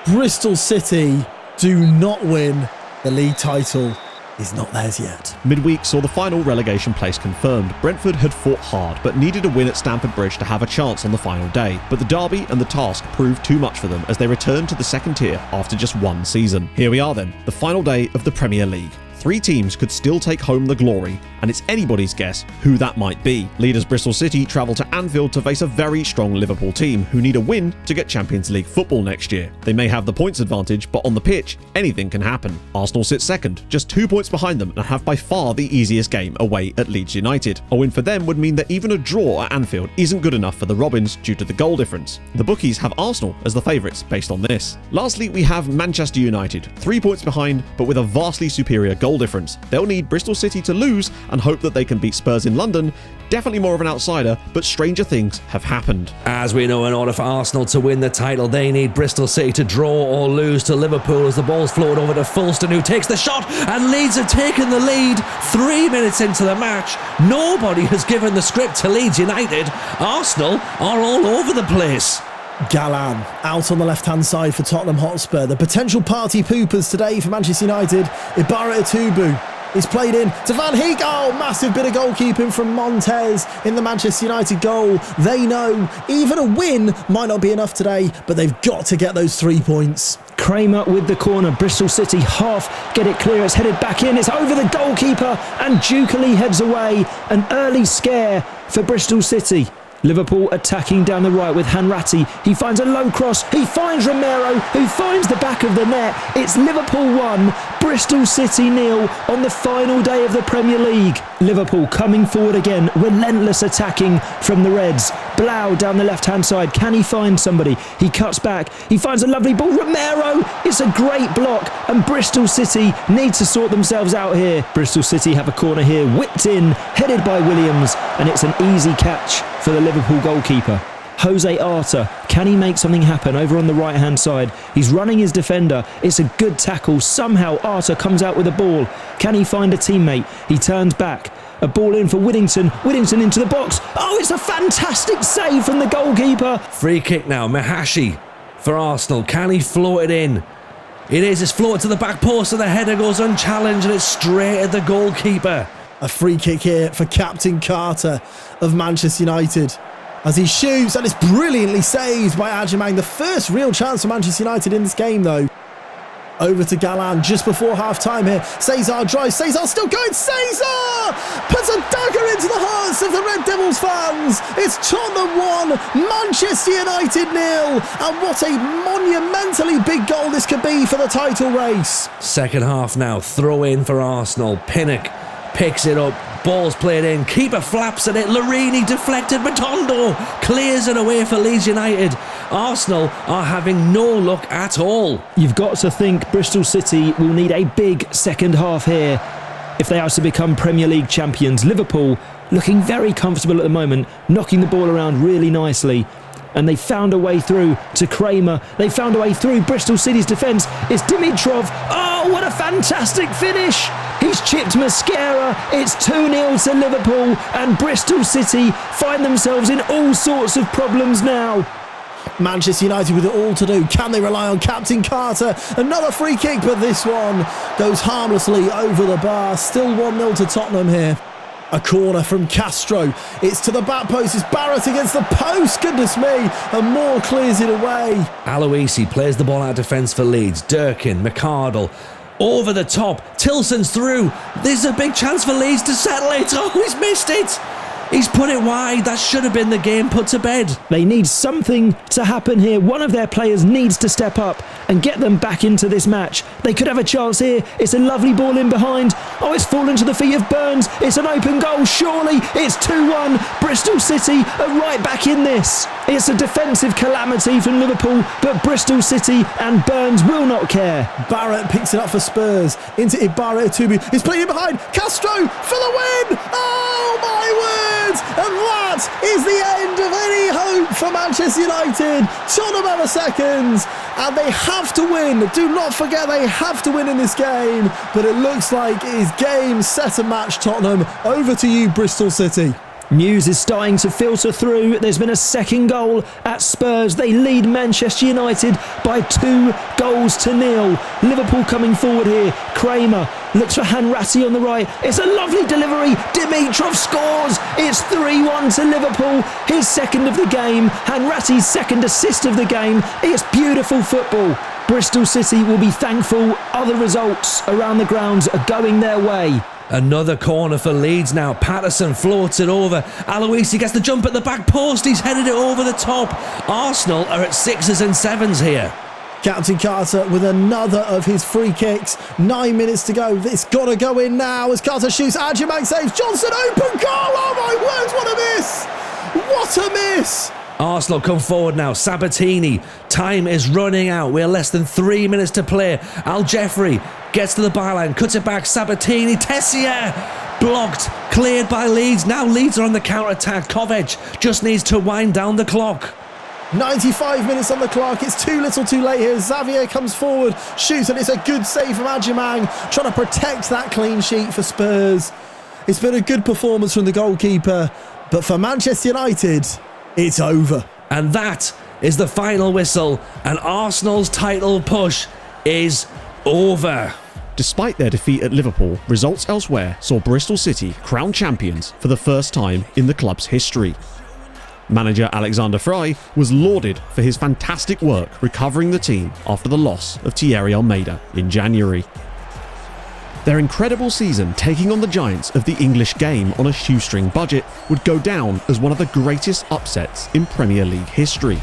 Bristol City do not win. The league title is not theirs yet. Midweek saw the final relegation place confirmed. Brentford had fought hard, but needed a win at Stamford Bridge to have a chance on the final day. But the derby and the task proved too much for them as they returned to the second tier after just one season. Here we are then, the final day of the Premier League. 3 teams could still take home the glory, and it's anybody's guess who that might be. Leaders Bristol City travel to Anfield to face a very strong Liverpool team who need a win to get Champions League football next year. They may have the points advantage, but on the pitch, anything can happen. Arsenal sit second, just 2 points behind them, and have by far the easiest game away at Leeds United. A win for them would mean that even a draw at Anfield isn't good enough for the Robins due to the goal difference. The bookies have Arsenal as the favourites based on this. Lastly, we have Manchester United, 3 points behind, but with a vastly superior goal difference. They'll need Bristol City to lose and hope that they can beat Spurs in London. Definitely more of an outsider, but stranger things have happened. As we know, in order for Arsenal to win the title, they need Bristol City to draw or lose to Liverpool as the ball's flowed over to Fulston, who takes the shot, and Leeds have taken the lead 3 minutes into the match. Nobody has given the script to Leeds United. Arsenal are all over the place. Galan out on the left-hand side for Tottenham Hotspur. The potential party poopers today for Manchester United. Ibarra Atubu is played in to Van Heek. Oh, massive bit of goalkeeping from Montez in the Manchester United goal. They know even a win might not be enough today, but they've got to get those 3 points. Kramer with the corner. Bristol City half get it clear. It's headed back in. It's over the goalkeeper, and Dukely heads away. An early scare for Bristol City. Liverpool attacking down the right with Hanratty. He finds a low cross. He finds Romero, who finds the back of the net. It's Liverpool 1, Bristol City 0 on the final day of the Premier League. Liverpool coming forward again, relentless attacking from the Reds. Blau down the left-hand side. Can he find somebody? He cuts back. He finds a lovely ball. Romero! It's a great block, and Bristol City need to sort themselves out here. Bristol City have a corner here, whipped in, headed by Williams, and it's an easy catch for the Liverpool goalkeeper. Jose Arta, can he make something happen over on the right hand side? He's running his defender. It's a good tackle. Somehow Arta comes out with the ball. Can he find a teammate? He turns back. A ball in for Whittington. Whittington into the box. Oh, it's a fantastic save from the goalkeeper. Free kick now. Mahashi for Arsenal. Can he float it in? It is. It's floated to the back post, and the header goes unchallenged, and it's straight at the goalkeeper. A free kick here for Captain Carter of Manchester United as he shoots, and it's brilliantly saved by Ajimang. The first real chance for Manchester United in this game, though. Over to Galan just before half-time here. Cesar drives. Cesar still going. Cesar puts a dagger into the hearts of the Red Devils fans. It's Tottenham 1, Manchester United 0. And what a monumentally big goal this could be for the title race. Second half now. Throw in for Arsenal. Pinnock picks it up, ball's played in, keeper flaps at it, Larini deflected, Matondo clears it away for Leeds United. Arsenal are having no luck at all. You've got to think Bristol City will need a big second half here if they are to become Premier League champions. Liverpool looking very comfortable at the moment, knocking the ball around really nicely. And they found a way through to Kramer. They found a way through Bristol City's defence. It's Dimitrov. Oh, what a fantastic finish. He's chipped Mosquera. It's 2-0 to Liverpool. And Bristol City find themselves in all sorts of problems now. Manchester United with it all to do. Can they rely on Captain Carter? Another free kick, but this one goes harmlessly over the bar. Still 1-0 to Tottenham here. A corner from Castro. It's to the back post. It's Barrett against the post. Goodness me. And Moore clears it away. Aloisi plays the ball out of defence for Leeds. Durkin, McArdle. Over the top. Tilson's through. There's a big chance for Leeds to settle it. Oh, he's missed it. He's put it wide. That should have been the game put to bed. They need something to happen here. One of their players needs to step up and get them back into this match. They could have a chance here. It's a lovely ball in behind. Oh, it's fallen to the feet of Burns. It's an open goal, surely. It's 2-1. Bristol City are right back in this. It's a defensive calamity from Liverpool, but Bristol City and Burns will not care. Barrett picks it up for Spurs. Into Ibarra Atubu. He's playing it behind. Castro for the win. Oh, my word. And that is the end of any hope for Manchester United. Tottenham have a second. And they have to win. Do not forget they have to win in this game. But it looks like it is game, set and match Tottenham. Over to you, Bristol City. News is starting to filter through. There's been a second goal at Spurs. They lead Manchester United by 2-0. Liverpool coming forward here. Kramer looks for Hanratty on the right. It's a lovely delivery. Dimitrov scores. It's 3-1 to Liverpool. His second of the game. Hanratty's second assist of the game. It's beautiful football. Bristol City will be thankful other results around the grounds are going their way. Another corner for Leeds now. Patterson floats it over. Aloisi gets the jump at the back post. He's headed it over the top. Arsenal are at 6s and 7s here. Captain Carter with another of his free kicks. 9 minutes to go. It's got to go in now as Carter shoots. Adjumang saves. Johnson open goal. Oh my word, what a miss. What a miss. Arsenal come forward now. Sabatini. Time is running out. We're less than 3 minutes to play. Al Jeffrey gets to the byline. Cuts it back. Sabatini. Tessier. Blocked. Cleared by Leeds. Now Leeds are on the counter-attack. Kovac just needs to wind down the clock. 95 minutes on the clock. It's too little too late here. Xavier comes forward. Shoots and it's a good save from Adjumang. Trying to protect that clean sheet for Spurs. It's been a good performance from the goalkeeper. But for Manchester United, it's over. And that is the final whistle, and Arsenal's title push is over. Despite their defeat at Liverpool, results elsewhere saw Bristol City crowned champions for the first time in the club's history. Manager Alexander Frey was lauded for his fantastic work recovering the team after the loss of Thierry Almeida in January. Their incredible season taking on the giants of the English game on a shoestring budget would go down as one of the greatest upsets in Premier League history.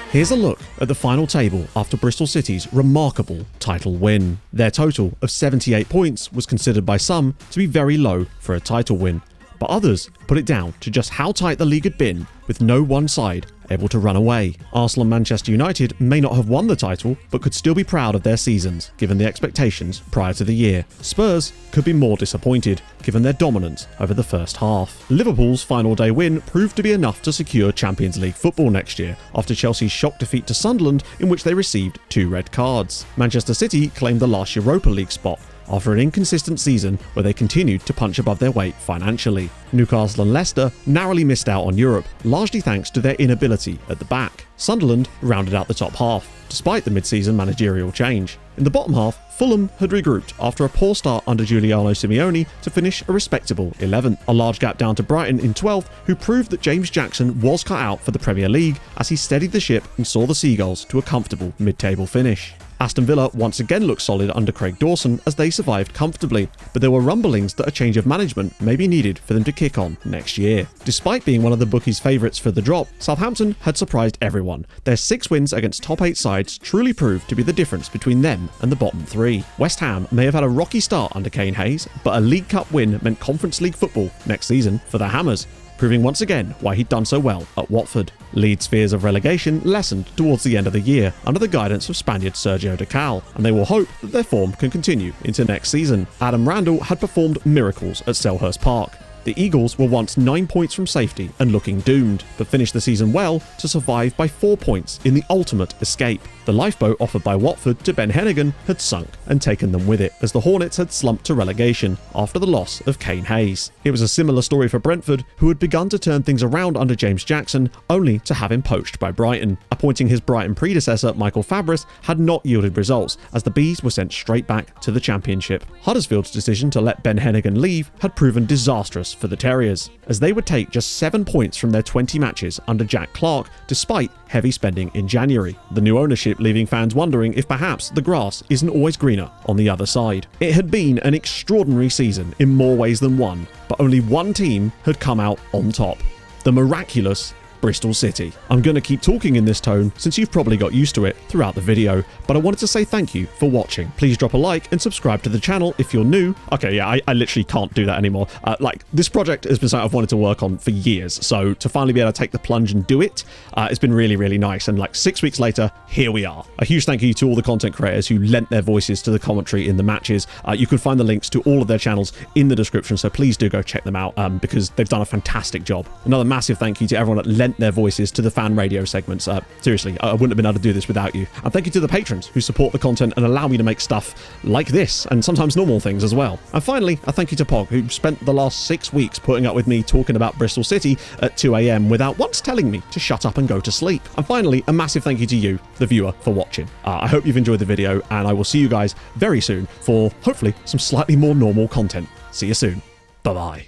Here's a look at the final table after Bristol City's remarkable title win. Their total of 78 points was considered by some to be very low for a title win, but others put it down to just how tight the league had been, with no one side able to run away. Arsenal and Manchester United may not have won the title, but could still be proud of their seasons, given the expectations prior to the year. Spurs could be more disappointed, given their dominance over the first half. Liverpool's final day win proved to be enough to secure Champions League football next year, after Chelsea's shock defeat to Sunderland, in which they received 2 red cards. Manchester City claimed the last Europa League spot, after an inconsistent season where they continued to punch above their weight financially. Newcastle and Leicester narrowly missed out on Europe, largely thanks to their inability at the back. Sunderland rounded out the top half, despite the mid-season managerial change. In the bottom half, Fulham had regrouped after a poor start under Giuliano Simeone to finish a respectable 11th, a large gap down to Brighton in 12th, who proved that James Jackson was cut out for the Premier League as he steadied the ship and saw the Seagulls to a comfortable mid-table finish. Aston Villa once again looked solid under Craig Dawson as they survived comfortably, but there were rumblings that a change of management may be needed for them to kick on next year. Despite being one of the bookies' favourites for the drop, Southampton had surprised everyone. Their 6 wins against top 8 sides truly proved to be the difference between them and the bottom 3. West Ham may have had a rocky start under Kane Hayes, but a League Cup win meant Conference League football next season for the Hammers, proving once again why he'd done so well at Watford. Leeds' fears of relegation lessened towards the end of the year under the guidance of Spaniard Sergio Decal, and they will hope that their form can continue into next season. Adam Randall had performed miracles at Selhurst Park. The Eagles were once 9 points from safety and looking doomed, but finished the season well to survive by 4 points in the ultimate escape. The lifeboat offered by Watford to Ben Hennigan had sunk and taken them with it, as the Hornets had slumped to relegation after the loss of Kane Hayes. It was a similar story for Brentford, who had begun to turn things around under James Jackson, only to have him poached by Brighton. A appointing his Brighton predecessor Michael Fabris had not yielded results, as the Bees were sent straight back to the Championship. Huddersfield's decision to let Ben Hennigan leave had proven disastrous for the Terriers, as they would take just 7 points from their 20 matches under Jack Clark, despite heavy spending in January. The new ownership leaving fans wondering if perhaps the grass isn't always greener on the other side. It had been an extraordinary season in more ways than one, but only one team had come out on top: the miraculous Bristol City. I'm going to keep talking in this tone since you've probably got used to it throughout the video, but I wanted to say thank you for watching. Please drop a like and subscribe to the channel if you're new. Okay, yeah, I literally can't do that anymore. This project has been something I've wanted to work on for years, so to finally be able to take the plunge and do it, it's been really, really nice. And 6 weeks later, here we are. A huge thank you to all the content creators who lent their voices to the commentary in the matches. You can find the links to all of their channels in the description, so please do go check them out because they've done a fantastic job. Another massive thank you to everyone that lent their voices to the fan radio segments. Seriously, I wouldn't have been able to do this without you. And thank you to the patrons who support the content and allow me to make stuff like this, and sometimes normal things as well. And finally, a thank you to Pog, who spent the last 6 weeks putting up with me talking about Bristol City at 2 AM without once telling me to shut up and go to sleep. And finally, a massive thank you to you, the viewer, for watching. I hope you've enjoyed the video, and I will see you guys very soon for hopefully some slightly more normal content. See you soon. Bye-bye.